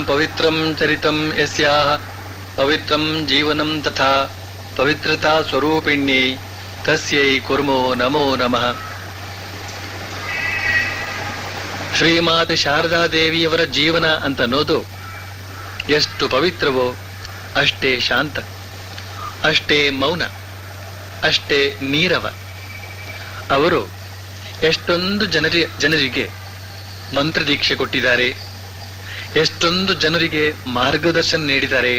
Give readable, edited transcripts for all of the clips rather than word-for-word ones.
ಪವಿತ್ರಂ ಚರಿತಂ ಯಸ್ಯಾಃ ಪವಿತ್ರಂ ಜೀವನಂ ತಥಾ ಪವಿತ್ರತಾ ಸ್ವರೂಪಿಣ್ಯೈ ತಸ್ಯೈ ಕುರ್ಮೋ ನಮೋ ನಮಃ. ಶ್ರೀಮಾತೆ ಶಾರದಾದೇವಿಯವರ ಜೀವನ ಅಂತನ್ನೋದು ಎಷ್ಟು ಪವಿತ್ರವೋ ಅಷ್ಟೇ ಶಾಂತ, ಅಷ್ಟೇ ಮೌನ, ಅಷ್ಟೇ ನೀರವ. ಅವರು ಎಷ್ಟೊಂದು ಜನರಿಗೆ ಮಂತ್ರದೀಕ್ಷೆ ಕೊಟ್ಟಿದ್ದಾರೆ, ಎಷ್ಟೊಂದು ಜನರಿಗೆ ಮಾರ್ಗದರ್ಶನ ನೀಡಿದ್ದಾರೆ,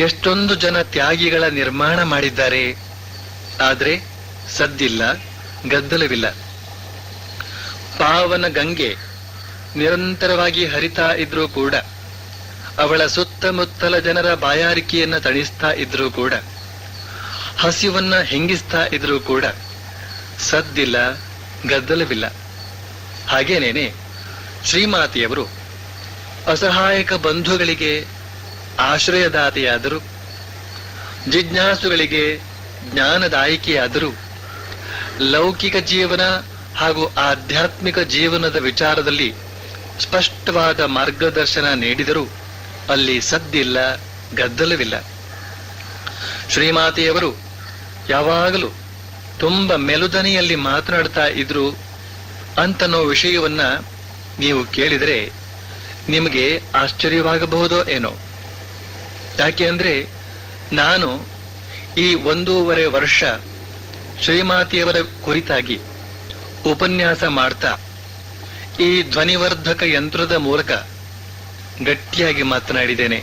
ಎಷ್ಟೊಂದು ಜನ ತ್ಯಾಗಿಗಳ ನಿರ್ಮಾಣ ಮಾಡಿದ್ದಾರೆ. ಆದರೆ ಸದ್ದಿಲ್ಲ, ಗದ್ದಲವಿಲ್ಲ. ಪಾವನ ಗಂಗೆ ನಿರಂತರವಾಗಿ ಹರಿತಾ ಇದ್ರೂ ಕೂಡ, ಅವಳ ಸುತ್ತಮುತ್ತಲ ಜನರ ಬಾಯಾರಿಕೆಯನ್ನ ತಣಿಸ್ತಾ ಇದ್ರೂ ಕೂಡ, ಹಸಿವನ್ನ ಹೆಂಗಿಸ್ತಾ ಇದ್ರೂ ಕೂಡ ಸದ್ದಿಲ್ಲ, ಗದ್ದಲವಿಲ್ಲ. ಹಾಗೇನೇನೆ ಶ್ರೀಮಾತೆಯವರು ಅಸಹಾಯಕ ಬಂಧುಗಳಿಗೆ ಆಶ್ರಯದಾತೆಯಾದರು, ಜಿಜ್ಞಾಸುಗಳಿಗೆ ಜ್ಞಾನದಾಯಿಕೆಯಾದರು, ಲೌಕಿಕ ಜೀವನ ಹಾಗೂ ಆಧ್ಯಾತ್ಮಿಕ ಜೀವನದ ವಿಚಾರದಲ್ಲಿ ಸ್ಪಷ್ಟವಾದ ಮಾರ್ಗದರ್ಶನ ನೀಡಿದರೂ ಅಲ್ಲಿ ಸದ್ದಿಲ್ಲ, ಗದ್ದಲವಿಲ್ಲ. ಶ್ರೀಮಾತೆಯವರು ಯಾವಾಗಲೂ ತುಂಬ ಮೆಲುದನಿಯಲ್ಲಿ ಮಾತನಾಡ್ತಾ ಇದ್ರು ಅಂತನೋ ವಿಷಯವನ್ನ ನೀವು ಕೇಳಿದರೆ ನಿಮಗೆ ಆಶ್ಚರ್ಯವಾಗಬಹುದೋ ಏನೋ. ಯಾಕೆ ಅಂದ್ರೆ ನಾನು ಈ 1.5 ವರ್ಷ ಶ್ರೀಮಾತೆಯವರ ಕುರಿತಾಗಿ ಉಪನ್ಯಾಸ ಮಾಡ್ತಾ ಈ ಧ್ವನಿವರ್ಧಕ ಯಂತ್ರದ ಮೂಲಕ ಗಟ್ಟಿಯಾಗಿ ಮಾತನಾಡಿದ್ದೇನೆ.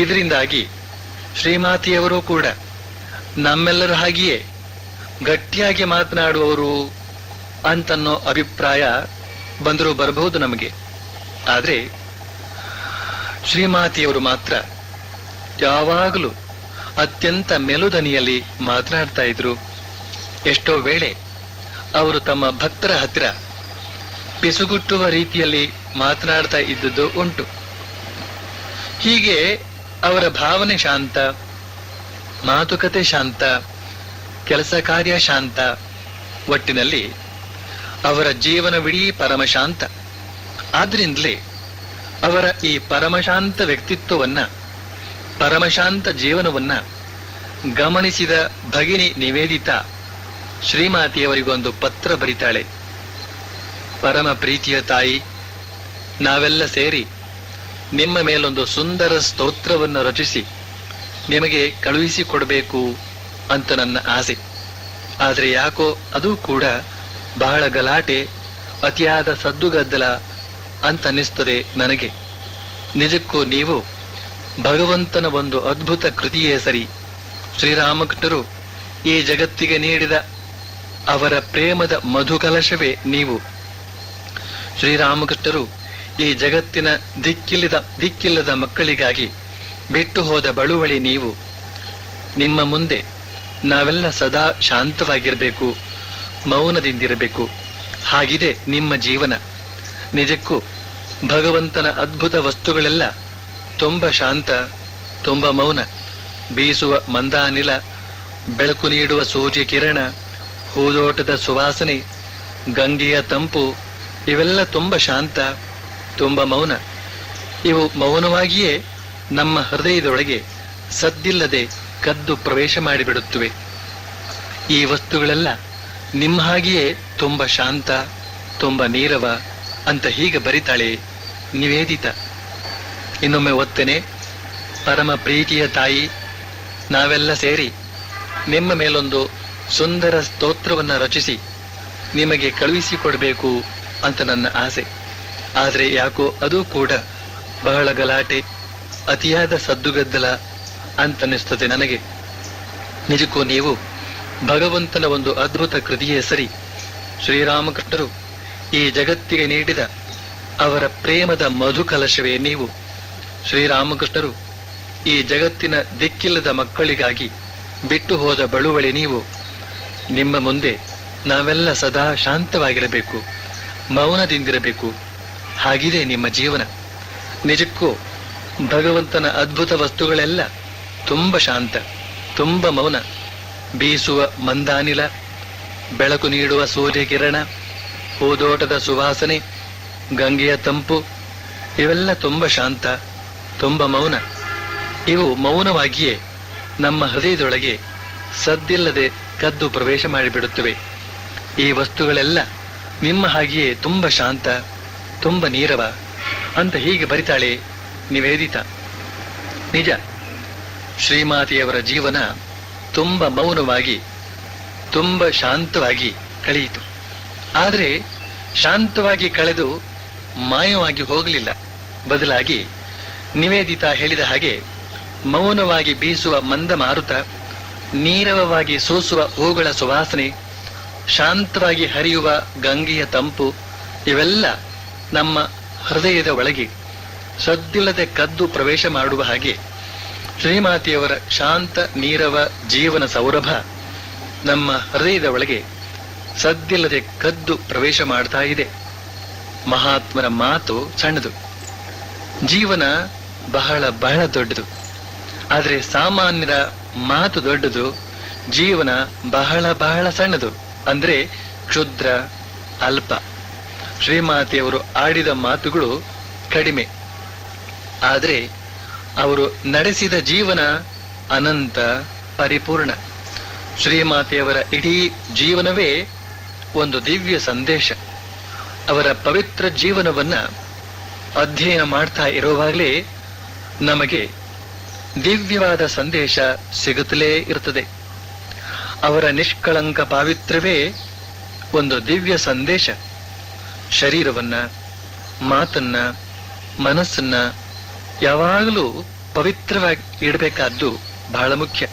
ಇದರಿಂದಾಗಿ ಶ್ರೀಮಾತೆಯವರು ಕೂಡ ನಮ್ಮೆಲ್ಲರ ಹಾಗೆಯೇ ಗಟ್ಟಿಯಾಗಿ ಮಾತನಾಡುವವರು ಅಂತನ್ನೋ ಅಭಿಪ್ರಾಯ ಬಂದರೂ ಬರಬಹುದು ನಮಗೆ. ಆದ್ರೆ ಶ್ರೀಮಾತೆಯವರು ಮಾತ್ರ ಯಾವಾಗಲೂ ಅತ್ಯಂತ ಮೆಲುದನಿಯಲ್ಲಿ ಮಾತನಾಡ್ತಾ ಇದ್ರು. ಎಷ್ಟೋ ವೇಳೆ ಅವರು ತಮ್ಮ ಭಕ್ತರ ಹತ್ತಿರ ಪಿಸುಗುಟ್ಟುವ ರೀತಿಯಲ್ಲಿ ಮಾತನಾಡ್ತಾ ಇದ್ದುದು ಉಂಟು. ಹೀಗೆ ಅವರ ಭಾವನೆ ಶಾಂತ, ಮಾತುಕತೆ ಶಾಂತ, ಕೆಲಸ ಕಾರ್ಯ ಶಾಂತ, ಒಟ್ಟಿನಲ್ಲಿ ಅವರ ಜೀವನವಿಡೀ ಪರಮಶಾಂತ. ಆದ್ರಿಂದಲೇ ಅವರ ಈ ಪರಮಶಾಂತ ವ್ಯಕ್ತಿತ್ವವನ್ನ, ಪರಮಶಾಂತ ಜೀವನವನ್ನ ಗಮನಿಸಿದ ಭಗಿನಿ ನಿವೇದಿತಾ ಶ್ರೀಮಾತೆಯವರಿಗೊಂದು ಪತ್ರ ಬರಿತಾಳೆ. ಪರಮ ಪ್ರೀತಿಯ ತಾಯಿ, ನಾವೆಲ್ಲ ಸೇರಿ ನಿಮ್ಮ ಮೇಲೊಂದು ಸುಂದರ ಸ್ತೋತ್ರವನ್ನು ರಚಿಸಿ ನಿಮಗೆ ಕಳುಹಿಸಿಕೊಡ್ಬೇಕು ಅಂತ ನನ್ನ ಆಸೆ. ಆದ್ರೆ ಯಾಕೋ ಅದು ಕೂಡ ಬಹಳ ಗಲಾಟೆ, ಅತಿಯಾದ ಸದ್ದುಗದ್ದಲ ಅಂತ ಅನ್ನಿಸ್ತದೆ ನನಗೆ. ನಿಜಕ್ಕೂ ನೀವು ಭಗವಂತನ ಒಂದು ಅದ್ಭುತ ಕೃತಿಯೇ ಸರಿ. ಶ್ರೀರಾಮಕೃಷ್ಣರು ಈ ಜಗತ್ತಿಗೆ ನೀಡಿದ ಅವರ ಪ್ರೇಮದ ಮಧುಕಲಶವೇ ನೀವು. ಶ್ರೀರಾಮಕೃಷ್ಣರು ಈ ಜಗತ್ತಿನ ದಿಕ್ಕಿಲ್ಲದ ಮಕ್ಕಳಿಗಾಗಿ ಬಿಟ್ಟು ಹೋದ ಬಳುವಳಿ ನೀವು. ನಿಮ್ಮ ಮುಂದೆ ನಾವೆಲ್ಲ ಸದಾ ಶಾಂತವಾಗಿರಬೇಕು, ಮೌನದಿಂದಿರಬೇಕು. ಹಾಗಿದೆ ನಿಮ್ಮ ಜೀವನ. ನಿಜಕ್ಕೂ ಭಗವಂತನ ಅದ್ಭುತ ವಸ್ತುಗಳೆಲ್ಲ ತುಂಬ ಶಾಂತ, ತುಂಬ ಮೌನ. ಬೀಸುವ ಮಂದಾನಿಲ, ಬೆಳಕು ನೀಡುವ ಸೂರ್ಯ ಕಿರಣ, ಹೂದೋಟದ ಸುವಾಸನೆ, ಗಂಗೆಯ ತಂಪು, ಇವೆಲ್ಲ ತುಂಬ ಶಾಂತ, ತುಂಬ ಮೌನ. ಇವು ಮೌನವಾಗಿಯೇ ನಮ್ಮ ಹೃದಯದೊಳಗೆ ಸದ್ದಿಲ್ಲದೆ ಕದ್ದು ಪ್ರವೇಶ ಮಾಡಿಬಿಡುತ್ತವೆ. ಈ ವಸ್ತುಗಳೆಲ್ಲ ನಿಮ್ಮ ಹಾಗೆಯೇ ತುಂಬ ಶಾಂತ, ತುಂಬ ನೀರವ ಅಂತ ಹೀಗೆ ಬರಿತಾಳೆ ನಿವೇದಿತಾ. ಇನ್ನೊಮ್ಮೆ ಒತ್ತನೆ, ಪರಮ ಪ್ರೀತಿಯ ತಾಯಿ, ನಾವೆಲ್ಲ ಸೇರಿ ನಿಮ್ಮ ಮೇಲೊಂದು ಸುಂದರ ಸ್ತೋತ್ರವನ್ನ ರಚಿಸಿ ನಿಮಗೆ ಕಳುಹಿಸಿಕೊಡ್ಬೇಕು ಅಂತ ನನ್ನ ಆಸೆ. ಆದ್ರೆ ಯಾಕೋ ಅದು ಕೂಡ ಬಹಳ ಗಲಾಟೆ, ಅತಿಯಾದ ಸದ್ದುಗದ್ದಲ ಅಂತನ್ನಿಸ್ತದೆ ನನಗೆ. ನಿಜಕ್ಕೂ ನೀವು ಭಗವಂತನ ಒಂದು ಅದ್ಭುತ ಕೃತಿಯೇ ಸರಿ. ಶ್ರೀರಾಮಕೃಷ್ಣರು ಈ ಜಗತ್ತಿಗೆ ನೀಡಿದ ಅವರ ಪ್ರೇಮದ ಮಧುಕಲಶವೇ ನೀವು. ಶ್ರೀರಾಮಕೃಷ್ಣರು ಈ ಜಗತ್ತಿನ ದಿಕ್ಕಿಲ್ಲದ ಮಕ್ಕಳಿಗಾಗಿ ಬಿಟ್ಟು ಹೋದ ಬಳುವಳಿ ನೀವು. ನಿಮ್ಮ ಮುಂದೆ ನಾವೆಲ್ಲ ಸದಾ ಶಾಂತವಾಗಿರಬೇಕು, ಮೌನದಿಂದಿರಬೇಕು. ಹಾಗಿದೆ ನಿಮ್ಮ ಜೀವನ. ನಿಜಕ್ಕೂ ಭಗವಂತನ ಅದ್ಭುತ ವಸ್ತುಗಳೆಲ್ಲ ತುಂಬ ಶಾಂತ, ತುಂಬ ಮೌನ. ಬೀಸುವ ಮಂದಾನಿಲ, ಬೆಳಕು ನೀಡುವ ಸೂರ್ಯ ಕಿರಣ, ಹೂದೋಟದ ಸುವಾಸನೆ, ಗಂಗೆಯ ತಂಪು, ಇವೆಲ್ಲ ತುಂಬ ಶಾಂತ, ತುಂಬ ಮೌನ. ಇವು ಮೌನವಾಗಿಯೇ ನಮ್ಮ ಹೃದಯದೊಳಗೆ ಸದ್ದಿಲ್ಲದೆ ಕದ್ದು ಪ್ರವೇಶ ಮಾಡಿಬಿಡುತ್ತವೆ. ಈ ವಸ್ತುಗಳೆಲ್ಲ ನಿಮ್ಮ ಹಾಗೆಯೇ ತುಂಬ ಶಾಂತ, ತುಂಬ ನೀರವ ಅಂತ ಹೀಗೆ ಬರಿತಾಳೆ ನಿವೇದಿತಾ. ನಿಜ, ಶ್ರೀಮಾತೆಯವರ ಜೀವನ ತುಂಬ ಮೌನವಾಗಿ, ತುಂಬ ಶಾಂತವಾಗಿ ಕಳೆಯಿತು. ಆದರೆ ಶಾಂತವಾಗಿ ಕಳೆದು ಮಾಯವಾಗಿ ಹೋಗಲಿಲ್ಲ. ಬದಲಾಗಿ ನಿವೇದಿತಾ ಹೇಳಿದ ಹಾಗೆ ಮೌನವಾಗಿ ಬೀಸುವ ಮಂದ ಮಾರುತ, ನೀರವವಾಗಿ ಸೂಸುವ ಹೂಗಳ ಸುವಾಸನೆ, ಶಾಂತವಾಗಿ ಹರಿಯುವ ಗಂಗೆಯ ತಂಪು, ಇವೆಲ್ಲ ನಮ್ಮ ಹೃದಯದ ಒಳಗೆ ಸದ್ದಿಲ್ಲದೆ ಕದ್ದು ಪ್ರವೇಶ ಮಾಡುವ ಹಾಗೆ ಶ್ರೀಮಾತೆಯವರ ಶಾಂತ ನೀರವ ಜೀವನ ಸೌರಭ ನಮ್ಮ ಹೃದಯದ ಒಳಗೆ ಸದ್ದಿಲ್ಲದೆ ಕದ್ದು ಪ್ರವೇಶ ಮಾಡ್ತಾ ಇದೆ. ಮಹಾತ್ಮರ ಮಾತು ಸಣ್ಣದು, ಜೀವನ ಬಹಳ ಬಹಳ ದೊಡ್ಡದು. ಆದರೆ ಸಾಮಾನ್ಯರ ಮಾತು ದೊಡ್ಡದು, ಜೀವನ ಬಹಳ ಬಹಳ ಸಣ್ಣದು, ಅಂದ್ರೆ ಕ್ಷುದ್ರ, ಅಲ್ಪ. ಶ್ರೀಮಾತೆಯವರು ಆಡಿದ ಮಾತುಗಳು ಕಡಿಮೆ, ಆದರೆ ಅವರು ನಡೆಸಿದ ಜೀವನ ಅನಂತ, ಪರಿಪೂರ್ಣ. ಶ್ರೀಮಾತೆಯವರ ಇಡೀ ಜೀವನವೇ ಒಂದು ದಿವ್ಯ ಸಂದೇಶ. ಅವರ ಪವಿತ್ರ ಜೀವನವನ್ನ ಅಧ್ಯಯನ ಮಾಡ್ತಾ ಇರುವಾಗಲೇ ನಮಗೆ ದಿವ್ಯವಾದ ಸಂದೇಶ ಸಿಗುತ್ತಲೇ ಇರುತ್ತದೆ. ಅವರ ನಿಷ್ಕಳಂಕ ಪಾವಿತ್ರ್ಯವೇ ಒಂದು ದಿವ್ಯ ಸಂದೇಶ. ಶರೀರವನ್ನ, ಮಾತನ್ನ, ಮನಸ್ಸನ್ನ ಯಾವಾಗಲೂ ಪವಿತ್ರವಾಗಿ ಇಡಬೇಕಾದ್ದು ಬಹಳ ಮುಖ್ಯ.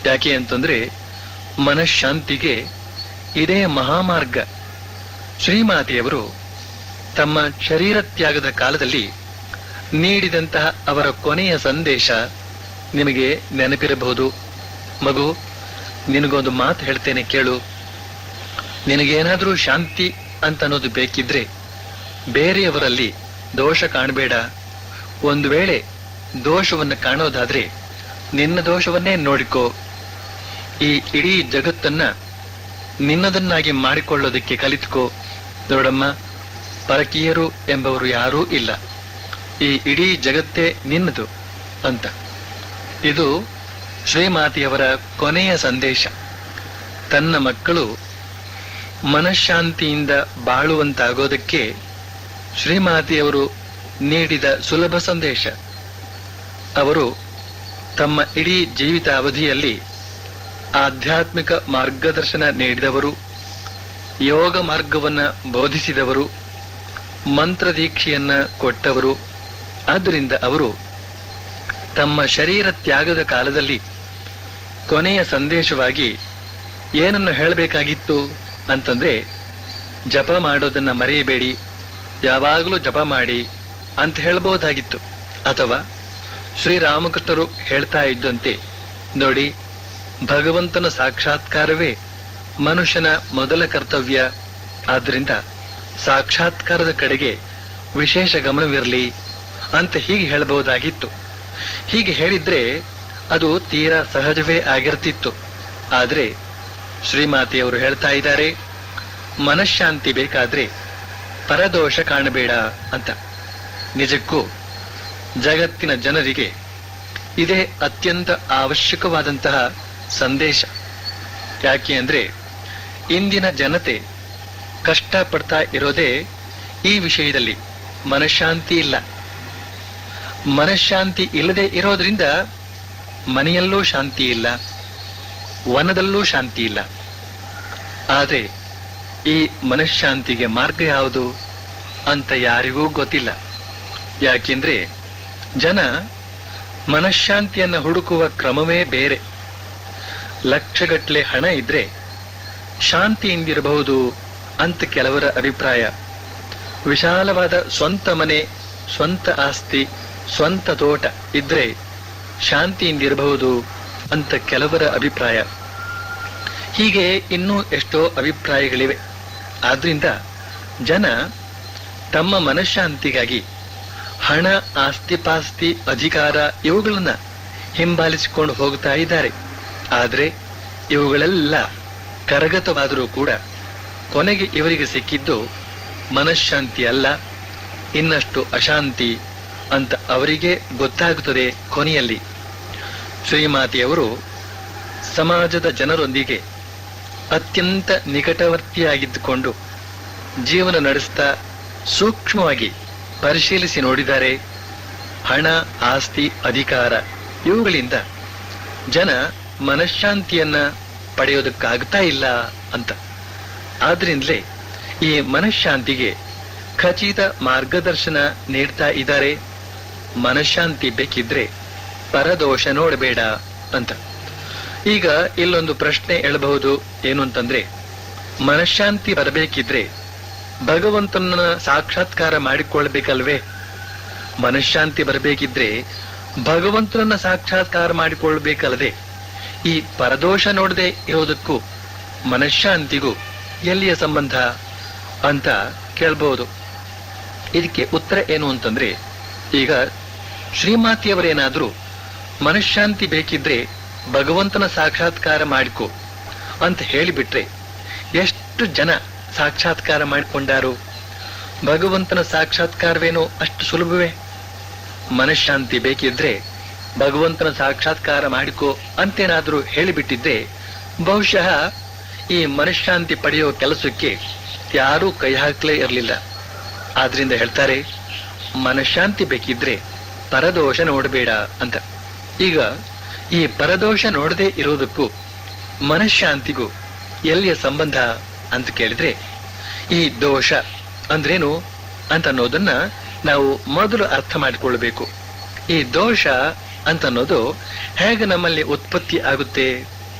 ಯಾಕೆ ಅಂತಂದ್ರೆ ಮನಃಶಾಂತಿಗೆ ಇದೇ ಮಹಾಮಾರ್ಗ. ಶ್ರೀಮಾತೆಯವರು ತಮ್ಮ ಶರೀರ ತ್ಯಾಗದ ಕಾಲದಲ್ಲಿ ನೀಡಿದಂತಹ ಅವರ ಕೊನೆಯ ಸಂದೇಶ ನಿಮಗೆ ನೆನಪಿರಬಹುದು. ಮಗು, ನಿನಗೊಂದು ಮಾತು ಹೇಳ್ತೇನೆ ಕೇಳು. ನಿನಗೇನಾದ್ರೂ ಶಾಂತಿ ಅಂತ ಅನ್ನೋದು ಬೇಕಿದ್ರೆ ಬೇರೆಯವರಲ್ಲಿ ದೋಷ ಕಾಣಬೇಡ. ಒಂದು ವೇಳೆ ದೋಷವನ್ನು ಕಾಣೋದಾದ್ರೆ ನಿನ್ನ ದೋಷವನ್ನೇ ನೋಡಿಕೋ. ಈ ಇಡೀ ಜಗತ್ತನ್ನ ನಿನ್ನದನ್ನಾಗಿ ಮಾಡಿಕೊಳ್ಳೋದಕ್ಕೆ ಕಲಿತುಕೋ. ನೋಡಮ್ಮ, ಪರಕೀಯರು ಎಂಬವರು ಯಾರೂ ಇಲ್ಲ. ಈ ಇಡೀ ಜಗತ್ತೇ ನಿನ್ನದು ಅಂತ. ಇದು ಶ್ರೀಮಾತೆಯವರ ಕೊನೆಯ ಸಂದೇಶ. ತನ್ನ ಮಕ್ಕಳು ಮನಃಶಾಂತಿಯಿಂದ ಬಾಳುವಂತಾಗೋದಕ್ಕೆ ಶ್ರೀಮಾತೆಯವರು ನೀಡಿದ ಸುಲಭ ಸಂದೇಶ. ಅವರು ತಮ್ಮ ಇಡೀ ಜೀವಿತ ಅವಧಿಯಲ್ಲಿ ಆಧ್ಯಾತ್ಮಿಕ ಮಾರ್ಗದರ್ಶನ ನೀಡಿದವರು, ಯೋಗ ಮಾರ್ಗವನ್ನ ಬೋಧಿಸಿದವರು, ಮಂತ್ರ ದೀಕ್ಷೆಯನ್ನ ಕೊಟ್ಟವರು. ಆದ್ದರಿಂದ ಅವರು ತಮ್ಮ ಶರೀರ ತ್ಯಾಗದ ಕಾಲದಲ್ಲಿ ಕೊನೆಯ ಸಂದೇಶವಾಗಿ ಏನನ್ನು ಹೇಳಬೇಕಾಗಿತ್ತು ಅಂತಂದ್ರೆ, ಜಪ ಮಾಡೋದನ್ನ ಮರೆಯಬೇಡಿ, ಯಾವಾಗಲೂ ಜಪ ಮಾಡಿ ಅಂತ ಹೇಳ್ಬಹುದಾಗಿತ್ತು. ಅಥವಾ ಶ್ರೀರಾಮಕೃಷ್ಣರು ಹೇಳ್ತಾ ಇದ್ದಂತೆ, ನೋಡಿ, ಭಗವಂತನ ಸಾಕ್ಷಾತ್ಕಾರವೇ ಮನುಷ್ಯನ ಮೊದಲ ಕರ್ತವ್ಯ. ಆದ್ರಿಂದ ಸಾಕ್ಷಾತ್ಕಾರದ ಕಡೆಗೆ ವಿಶೇಷ ಗಮನವಿರಲಿ ಅಂತ ಹೀಗೆ ಹೇಳಬಹುದಾಗಿತ್ತು. ಹೀಗೆ ಹೇಳಿದ್ರೆ ಅದು ತೀರಾ ಸಹಜವೇ ಆಗಿರ್ತಿತ್ತು. ಆದ್ರೆ ಶ್ರೀಮಾತೆಯವರು ಹೇಳ್ತಾ ಇದ್ದಾರೆ, ಮನಃಶಾಂತಿ ಬೇಕಾದ್ರೆ ಪರದೋಷ ಕಾಣಬೇಡ ಅಂತ. ನಿಜಕ್ಕೂ ಜಗತ್ತಿನ ಜನರಿಗೆ ಇದೇ ಅತ್ಯಂತ ಅವಶ್ಯಕವಾದಂತಹ ಸಂದೇಶ. ಯಾಕೆ ಅಂದ್ರೆ ಇಂದಿನ ಜನತೆ ಕಷ್ಟಪಡ್ತಾ ಇರೋದೇ ಈ ವಿಷಯದಲ್ಲಿ. ಮನಃಶಾಂತಿ ಇಲ್ಲ. ಮನಃಶಾಂತಿ ಇಲ್ಲದೆ ಇರೋದ್ರಿಂದ ಮನೆಯಲ್ಲೂ ಶಾಂತಿ ಇಲ್ಲ, ವನದಲ್ಲೂ ಶಾಂತಿ ಇಲ್ಲ. ಆದರೆ ಈ ಮನಃಶಾಂತಿಗೆ ಮಾರ್ಗ ಯಾವುದು ಅಂತ ಯಾರಿಗೂ ಗೊತ್ತಿಲ್ಲ. ಯಾಕೆಂದ್ರೆ ಜನ ಮನಃಶಾಂತಿಯನ್ನ ಹುಡುಕುವ ಕ್ರಮವೇ ಬೇರೆ. ಲಕ್ಷಗಟ್ಟಲೆ ಹಣ ಇದ್ರೆ ಶಾಂತಿಯಿಂದಿರಬಹುದು ಅಂತ ಕೆಲವರ ಅಭಿಪ್ರಾಯ. ವಿಶಾಲವಾದ ಸ್ವಂತ ಮನೆ, ಸ್ವಂತ ಆಸ್ತಿ, ಸ್ವಂತ ತೋಟ ಇದ್ರೆ ಶಾಂತಿಯಿಂದಿರಬಹುದು ಅಂತ ಕೆಲವರ ಅಭಿಪ್ರಾಯ. ಹೀಗೆ ಇನ್ನೂ ಎಷ್ಟೋ ಅಭಿಪ್ರಾಯಗಳಿವೆ. ಆದ್ರಿಂದ ಜನ ತಮ್ಮ ಮನಃಶಾಂತಿಗಾಗಿ ಹಣ, ಆಸ್ತಿಪಾಸ್ತಿ, ಅಧಿಕಾರ ಇವುಗಳನ್ನ ಹಿಂಬಾಲಿಸಿಕೊಂಡು ಹೋಗ್ತಾ ಇದ್ದಾರೆ. ಆದ್ರೆ ಇವುಗಳೆಲ್ಲ ಕರಗತವಾದರೂ ಕೂಡ ಕೊನೆಗೆ ಇವರಿಗೆ ಸಿಕ್ಕಿದ್ದು ಮನಃಶಾಂತಿ ಅಲ್ಲ, ಇನ್ನಷ್ಟು ಅಶಾಂತಿ ಅಂತ ಅವರಿಗೆ ಗೊತ್ತಾಗುತ್ತದೆ. ಕೊನೆಯಲ್ಲಿ ಶ್ರೀಮಾತೆಯವರು ಸಮಾಜದ ಜನರೊಂದಿಗೆ ಅತ್ಯಂತ ನಿಕಟವರ್ತಿಯಾಗಿದ್ದುಕೊಂಡು ಜೀವನ ನಡೆಸ್ತಾ ಸೂಕ್ಷ್ಮವಾಗಿ ಪರಿಶೀಲಿಸಿ ನೋಡಿದ್ದಾರೆ. ಹಣ, ಆಸ್ತಿ, ಅಧಿಕಾರ ಇವುಗಳಿಂದ ಜನ ಮನಃಶಾಂತಿಯನ್ನ ಪಡೆಯೋದಕ್ಕಾಗ್ತಾ ಇಲ್ಲ ಅಂತ. ಆದ್ರಿಂದಲೇ ಈ ಮನಃಶಾಂತಿಗೆ ಖಚಿತ ಮಾರ್ಗದರ್ಶನ ನೀಡ್ತಾ ಇದ್ದಾರೆ. ಮನಃಶಾಂತಿ ಬೇಕಿದ್ರೆ ಪರದೋಷ ನೋಡಬೇಡ ಅಂತ. ಈಗ ಇಲ್ಲೊಂದು ಪ್ರಶ್ನೆ ಎಳಬಹುದು. ಏನು ಅಂತಂದ್ರೆ, ಮನಃಶಾಂತಿ ಬರಬೇಕಿದ್ರೆ ಭಗವಂತನ ಸಾಕ್ಷಾತ್ಕಾರ ಮಾಡಿಕೊಳ್ಬೇಕಲ್ವೇ? ಮನಃಶಾಂತಿ ಬರಬೇಕಿದ್ರೆ ಭಗವಂತನನ್ನ ಸಾಕ್ಷಾತ್ಕಾರ ಮಾಡಿಕೊಳ್ಬೇಕಲ್ಲದೆ ಈ ಪರದೋಷ ನೋಡದೆ ಇರೋದಕ್ಕೂ ಮನಃಶಾಂತಿಗೂ ಎಲ್ಲಿಯ ಸಂಬಂಧ ಅಂತ ಕೇಳ್ಬಹುದು. ಇದಕ್ಕೆ ಉತ್ತರ ಏನು ಅಂತಂದ್ರೆ, ಈಗ ಶ್ರೀಮಾತೆಯವರೇನಾದ್ರೂ ಮನಃಶಾಂತಿ ಬೇಕಿದ್ರೆ ಭಗವಂತನ ಸಾಕ್ಷಾತ್ಕಾರ ಮಾಡಿಕೊ ಅಂತ ಹೇಳಿಬಿಟ್ರೆ ಎಷ್ಟು ಜನ ಸಾಕ್ಷಾತ್ಕಾರ ಮಾಡಿಕೊಂಡಾರು? ಭಗವಂತನ ಸಾಕ್ಷಾತ್ಕಾರವೇನೋ ಅಷ್ಟು ಸುಲಭವೇ? ಮನಃಶಾಂತಿ ಬೇಕಿದ್ರೆ ಭಗವಂತನ ಸಾಕ್ಷಾತ್ಕಾರ ಮಾಡಿಕೊ ಅಂತೇನಾದ್ರೂ ಹೇಳಿಬಿಟ್ಟಿದ್ರೆ ಬಹುಶಃ ಈ ಮನಃಶಾಂತಿ ಪಡೆಯೋ ಕೆಲಸಕ್ಕೆ ಯಾರೂ ಕೈ ಹಾಕ್ಲೇ ಇರಲಿಲ್ಲ. ಆದ್ರಿಂದ ಹೇಳ್ತಾರೆ, ಮನಃಶಾಂತಿ ಬೇಕಿದ್ರೆ ಪರದೋಷ ನೋಡಬೇಡ ಅಂತ. ಈಗ ಈ ಪರದೋಷ ನೋಡದೆ ಇರೋದಕ್ಕೂ ಮನಃಶಾಂತಿಗೂ ಎಲ್ಲಿಯ ಸಂಬಂಧ ಅಂತ ಕೇಳಿದ್ರೆ, ಈ ದೋಷ ಅಂದ್ರೇನು ಅಂತ ಅನ್ನೋದನ್ನ ನಾವು ಮೊದಲು ಅರ್ಥ ಮಾಡಿಕೊಳ್ಬೇಕು. ಈ ದೋಷ ಅಂತ ಅನ್ನೋದು ಹೇಗೆ ನಮ್ಮಲ್ಲಿ ಉತ್ಪತ್ತಿ ಆಗುತ್ತೆ,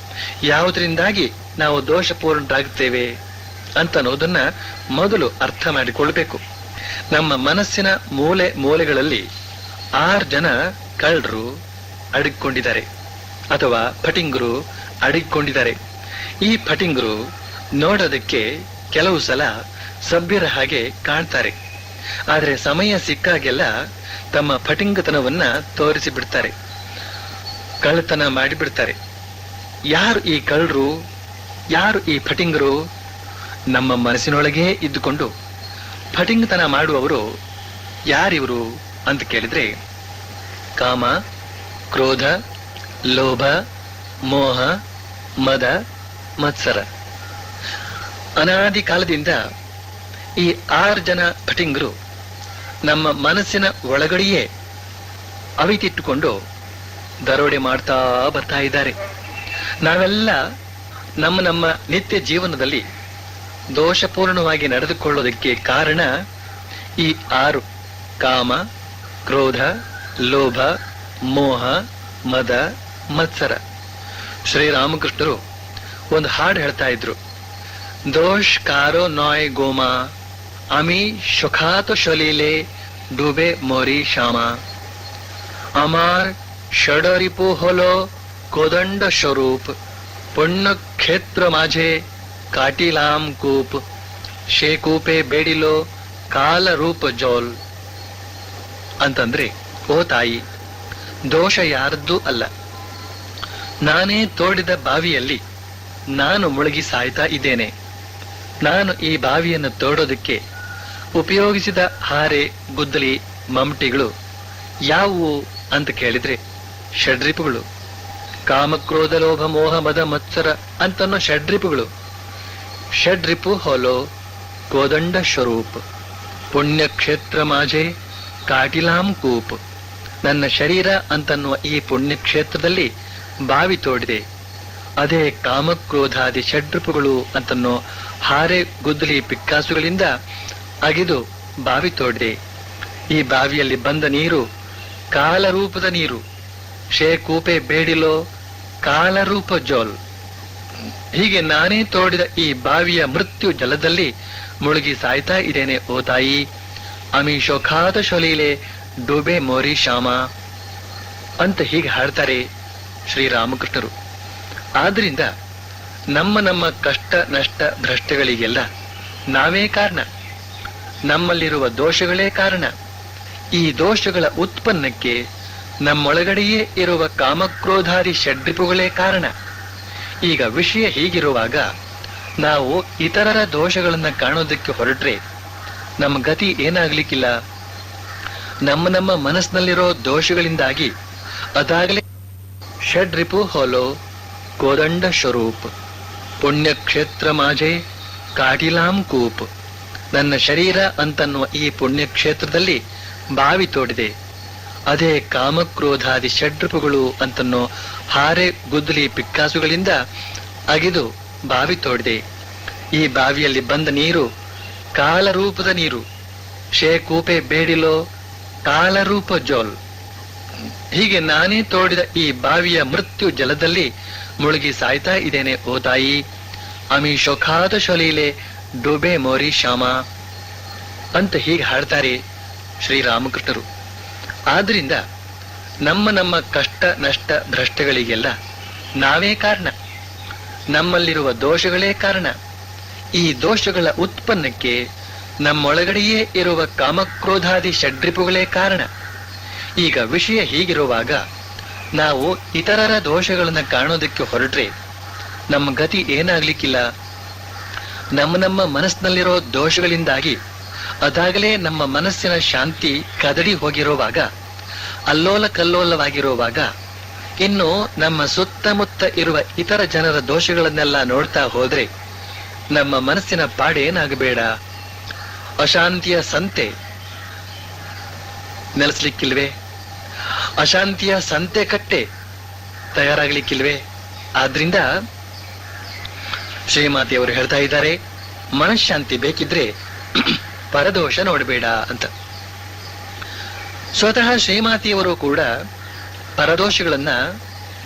ಯಾವುದರಿಂದಾಗಿ ನಾವು ದೋಷಪೂರ್ಣರಾಗುತ್ತೇವೆ ಅಂತ ಅನ್ನೋದನ್ನ ಮೊದಲು ಅರ್ಥ ಮಾಡಿಕೊಳ್ಬೇಕು. ನಮ್ಮ ಮನಸ್ಸಿನ ಮೂಲೆ ಮೂಲೆಗಳಲ್ಲಿ 6 ಜನ ಕಳ್ಳರು ಅಡಗಿಕೊಂಡಿದ್ದಾರೆ ಅಥವಾ ಫಟಿಂಗರು ಅಡಗಿಕೊಂಡಿದ್ದಾರೆ. ಈ ಫಟಿಂಗರು ನೋಡೋದಕ್ಕೆ ಕೆಲವು ಸಲ ಸಭ್ಯರ ಹಾಗೆ ಕಾಣ್ತಾರೆ. ಆದ್ರೆ ಸಮಯ ಸಿಕ್ಕಾಗೆಲ್ಲ ತಮ್ಮ ಫಟಿಂಗತನವನ್ನ ತೋರಿಸಿ ಬಿಡ್ತಾರೆ, ಕಳ್ಳತನ ಮಾಡಿಬಿಡ್ತಾರೆ. ಯಾರು ಈ ಕಳ್ಳರು, ಯಾರು ಈ ಫಟಿಂಗರು? ನಮ್ಮ ಮನಸ್ಸಿನೊಳಗೇ ಇದ್ದುಕೊಂಡು ಫಟಿಂಗತನ ಮಾಡುವವರು ಯಾರಿವರು ಅಂತ ಕೇಳಿದ್ರೆ, ಕಾಮ, ಕ್ರೋಧ, ಲೋಭ, ಮೋಹ, ಮದ, ಮತ್ಸರ. ಅನಾದಿ ಕಾಲದಿಂದ ಈ 6 ಜನ ಫಟಿಂಗರು ನಮ್ಮ ಮನಸ್ಸಿನ ಒಳಗಡೆಯೇ ಅವಿತಿಟ್ಟುಕೊಂಡು ದರೋಡೆ ಮಾಡ್ತಾ ಬರ್ತಾ ಇದ್ದಾರೆ. ನಾವೆಲ್ಲ ನಮ್ಮ ನಿತ್ಯ ಜೀವನದಲ್ಲಿ ದೋಷಪೂರ್ಣವಾಗಿ ನಡೆದುಕೊಳ್ಳೋದಕ್ಕೆ ಕಾರಣ ಈ 6: ಕಾಮ, ಕ್ರೋಧ, ಲೋಭ, ಮೋಹ, ಮದ, ಮತ್ಸರ. ಶ್ರೀರಾಮಕೃಷ್ಣರು ಒಂದು ಹಾಡು ಹೇಳ್ತಾ ಇದ್ರು, ದೋಷ ಕಾರೋ ನಾಯ್ ಗೋಮಾ আমি সুখাত সলিলে ডুবে মরি শ্যামা, আমার ষড়রিপু হলো কোদণ্ড স্বরূপ, পুণ্যক্ষೇತ್ರ মাঝে কাটিলাম কূপ, সে ಕೂಪೆ ಬೇಡಿಲೋ ಕಾಲ ರೂಪ ಜೋಲ್. ಅಂತಂದ್ರೆ, ಓ ತಾಯಿ, ದೋಷ ಯಾರದ್ದೂ ಅಲ್ಲ. ನಾನೇ ತೋಡಿದ ಬಾವಿಯಲ್ಲಿ ನಾನು ಮುಳುಗಿ ಸಾಯ್ತಾ ಇದ್ದೇನೆ. ನಾನು ಈ ಬಾವಿಯನ್ನು ತೋಡೋದಕ್ಕೆ ಉಪಯೋಗಿಸಿದ ಹಾರೆ, ಗುದ್ದಲಿ, ಮಮಟಿಗಳು ಯಾವುವು ಅಂತ ಕೇಳಿದ್ರೆ ಷಡ್ರಿಪುಗಳು. ಕಾಮಕ್ರೋಧ, ಲೋಭ, ಮೋಹ, ಮದ, ಮತ್ಸರ ಅಂತನ್ನೋ ಷಡ್ರಿಪುಗಳು. ಷಡ್ರಿಪು ಹೋಲೋ ಕೋದಂಡ ಸ್ವರೂಪ್, ಪುಣ್ಯಕ್ಷೇತ್ರ ಮಾಜೆ ಕಾಟಿಲಾಂ ಕೂಪ್. ನನ್ನ ಶರೀರ ಅಂತನ್ನುವ ಈ ಪುಣ್ಯಕ್ಷೇತ್ರದಲ್ಲಿ ಬಾವಿ ತೋಡಿದೆ. ಅದೇ ಕಾಮಕ್ರೋಧಾದಿ ಷಡ್ರಿಪುಗಳು ಅಂತನ್ನೋ ಹಾರೆ, ಗುದ್ದಲಿ, ಪಿಕ್ಕಾಸುಗಳಿಂದ ಅಗಿದು ಬಾವಿ ತೋಡಿದೆ. ಈ ಬಾವಿಯಲ್ಲಿ ಬಂದ ನೀರು ಕಾಲರೂಪದ ನೀರು. ಶೇ ಕೂಪೆ ಬೇಡಿಲೋ ಕಾಲರೂಪ ಜೋಲ್. ಹೀಗೆ ನಾನೇ ತೋಡಿದ ಈ ಬಾವಿಯ ಮೃತ್ಯು ಜಲದಲ್ಲಿ ಮುಳುಗಿ ಸಾಯ್ತಾ ಇದ್ದೇನೆ ಓ ತಾಯಿ. ಅಮಿ ಶೋಖಾದ ಶೊಲೀಲೆ ಡೂಬೆ ಮೋರಿ ಶ್ಯಾಮ ಅಂತ ಹೀಗೆ ಹಾಡ್ತಾರೆ ಶ್ರೀರಾಮಕೃಷ್ಣರು. ಆದ್ರಿಂದ ನಮ್ಮ ಕಷ್ಟ, ನಷ್ಟ, ಭ್ರಷ್ಟಗಳಿಗೆಲ್ಲ ನಾವೇ ಕಾರಣ. ನಮ್ಮಲ್ಲಿರುವ ದೋಷಗಳೇ ಕಾರಣ. ಈ ದೋಷಗಳ ಉತ್ಪನ್ನಕ್ಕೆ ನಮ್ಮೊಳಗಡೆಯೇ ಇರುವ ಕಾಮಕ್ರೋಧಾದಿ ಷಡ್ರಿಪುಗಳೇ ಕಾರಣ. ಈಗ ವಿಷಯ ಹೀಗಿರುವಾಗ ನಾವು ಇತರರ ದೋಷಗಳನ್ನ ಕಾಣೋದಕ್ಕೆ ಹೊರಟ್ರೆ ನಮ್ಮ ಗತಿ ಏನಾಗ್ಲಿಕ್ಕಿಲ್ಲ ನಮ್ಮ ಮನಸ್ಸಿನಲ್ಲಿರೋ ದೋಷಗಳಿಂದಾಗಿ ಅದಾಗಲೇ ಷಡ್ರಿಪು ಹೋಲೋ ಕೋದಂಡ ಸ್ವರೂಪ್ ಪುಣ್ಯಕ್ಷೇತ್ರ ಮಾಜೆ ಕಾಟಿಲಾಂ ಕೂಪ್. ನನ್ನ ಶರೀರ ಅಂತನ್ನುವ ಈ ಪುಣ್ಯಕ್ಷೇತ್ರದಲ್ಲಿ ಬಾವಿ ತೋಡಿದೆ, ಅದೇ ಕಾಮಕ್ರೋಧಾದಿ ಷಡ್ರಿಪುಗಳು ಅಂತನ್ನೋ ಹಾರೆ ಗುದ್ದಲಿ ಪಿಕ್ಕಾಸುಗಳಿಂದ ಅಗಿದು ಬಾವಿ ತೋಡಿದೆ. ಈ ಬಾವಿಯಲ್ಲಿ ಬಂದ ನೀರು ಕಾಲರೂಪದ ನೀರು, ಶೇಕೂಪೆ ಬೇಡಿಲೋ ಕಾಲರೂಪ ಜೋಲ್. ಹೀಗೆ ನಾನೇ ತೋಡಿದ ಈ ಬಾವಿಯ ಮೃತ್ಯು ಜಲದಲ್ಲಿ ಮುಳುಗಿ ಸಾಯ್ತಾ ಇದ್ದೇನೆ ಓ ತಾಯಿ. ಅಮಿ ಶೋಖಾದ ಶಲೀಲೆ ಡೂಬೆ ಮೋರಿ ಶ್ಯಾಮ ಅಂತ ಹೀಗೆ ಹಾಡ್ತಾರೆ ಶ್ರೀರಾಮಕೃಷ್ಣರು. ಆದ್ರಿಂದ ನಮ್ಮ ಕಷ್ಟ ನಷ್ಟ ಭ್ರಷ್ಟಗಳಿಗೆಲ್ಲ ನಾವೇ ಕಾರಣ, ನಮ್ಮಲ್ಲಿರುವ ದೋಷಗಳೇ ಕಾರಣ. ಈ ದೋಷಗಳ ಉತ್ಪನ್ನಕ್ಕೆ ನಮ್ಮೊಳಗಡೆಯೇ ಇರುವ ಕಾಮಕ್ರೋಧಾದಿ ಷಡ್ರಿಪುಗಳೇ ಕಾರಣ. ಈಗ ವಿಷಯ ಹೀಗಿರುವಾಗ ನಾವು ಇತರರ ದೋಷಗಳನ್ನ ಕಾಣೋದಕ್ಕೆ ಹೊರಟ್ರೆ ನಮ್ಮ ಗತಿ ಏನಾಗ್ಲಿಕ್ಕಿಲ್ಲ. ನಮ್ಮ ಮನಸ್ಸಿನಲ್ಲಿರೋ ದೋಷಗಳಿಂದಾಗಿ ಅದಾಗಲೇ ನಮ್ಮ ಮನಸ್ಸಿನ ಶಾಂತಿ ಕದಡಿ ಹೋಗಿರುವಾಗ, ಅಲ್ಲೋಲ ಕಲ್ಲೋಲವಾಗಿರುವಾಗ, ಇನ್ನು ನಮ್ಮ ಸುತ್ತಮುತ್ತ ಇರುವ ಇತರ ಜನರ ದೋಷಗಳನ್ನೆಲ್ಲ ನೋಡ್ತಾ ಹೋದ್ರೆ ನಮ್ಮ ಮನಸ್ಸಿನ ಪಾಡೇನಾಗಬೇಡ. ಅಶಾಂತಿಯ ಸಂತೆ ನೆಲೆಸ್ಲಿಕ್ಕಿಲ್ವೇ? ಅಶಾಂತಿಯ ಸಂತೆ ಕಟ್ಟೆ ತಯಾರಾಗ್ಲಿಕ್ಕಿಲ್ವೇ? ಆದ್ರಿಂದ ಶ್ರೀಮಾತೆಯವರು ಹೇಳ್ತಾ ಇದ್ದಾರೆ, ಮನಃಶಾಂತಿ ಬೇಕಿದ್ರೆ ಪರದೋಷ ನೋಡಬೇಡ ಅಂತ. ಸ್ವತಃ ಶ್ರೀಮಾತೆಯವರು ಕೂಡ ಪರದೋಷಗಳನ್ನ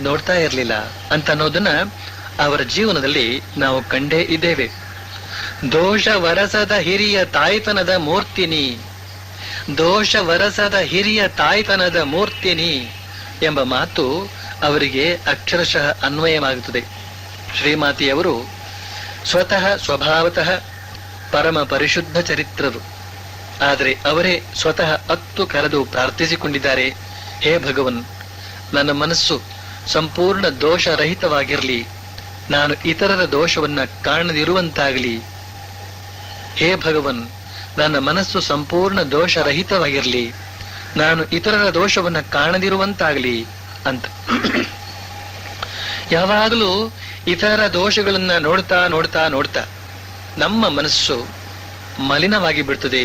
ನೋಡ್ತಾ ಇರಲಿಲ್ಲ ಅಂತ ಅನ್ನೋದನ್ನ ಅವರ ಜೀವನದಲ್ಲಿ ನಾವು ಕಂಡೇ ಇದ್ದೇವೆ. ದೋಷ ವರಸದ ಹಿರಿಯ ತಾಯ್ತನದ ಮೂರ್ತಿನಿ, ದೋಷ ವರಸದ ಹಿರಿಯ ತಾಯ್ತನದ ಮೂರ್ತಿನಿ ಎಂಬ ಮಾತು ಅವರಿಗೆ ಅಕ್ಷರಶಃ ಅನ್ವಯವಾಗುತ್ತದೆ. ಶ್ರೀಮಾತೆಯವರು ಸ್ವತಃ ಸ್ವಭಾವತಃ ಪರಮ ಪರಿಶುದ್ಧ ಚರಿತ್ರರು. ಆದರೆ ಅವರೇ ಸ್ವತಃ ಅತ್ತು ಕರೆದು ಪ್ರಾರ್ಥಿಸಿಕೊಂಡಿದ್ದಾರೆ, ಹೇ ಭಗವನ್, ನನ್ನ ಮನಸ್ಸು ಸಂಪೂರ್ಣ ದೋಷರಹಿತವಾಗಿರಲಿ, ನಾನು ಇತರರ ದೋಷವನ್ನ ಕಾಣದಿರುವಂತಾಗಲಿ. ಹೇ ಭಗವನ್, ನನ್ನ ಮನಸ್ಸು ಸಂಪೂರ್ಣ ದೋಷರಹಿತವಾಗಿರಲಿ, ನಾನು ಇತರರ ದೋಷವನ್ನ ಕಾಣದಿರುವಂತಾಗಲಿ ಅಂತ. ಯಾವಾಗಲೂ ಇತರರ ದೋಷಗಳನ್ನ ನೋಡ್ತಾ ನೋಡ್ತಾ ನೋಡ್ತಾ ನಮ್ಮ ಮನಸ್ಸು ಮಲಿನವಾಗಿ ಬಿಡ್ತದೆ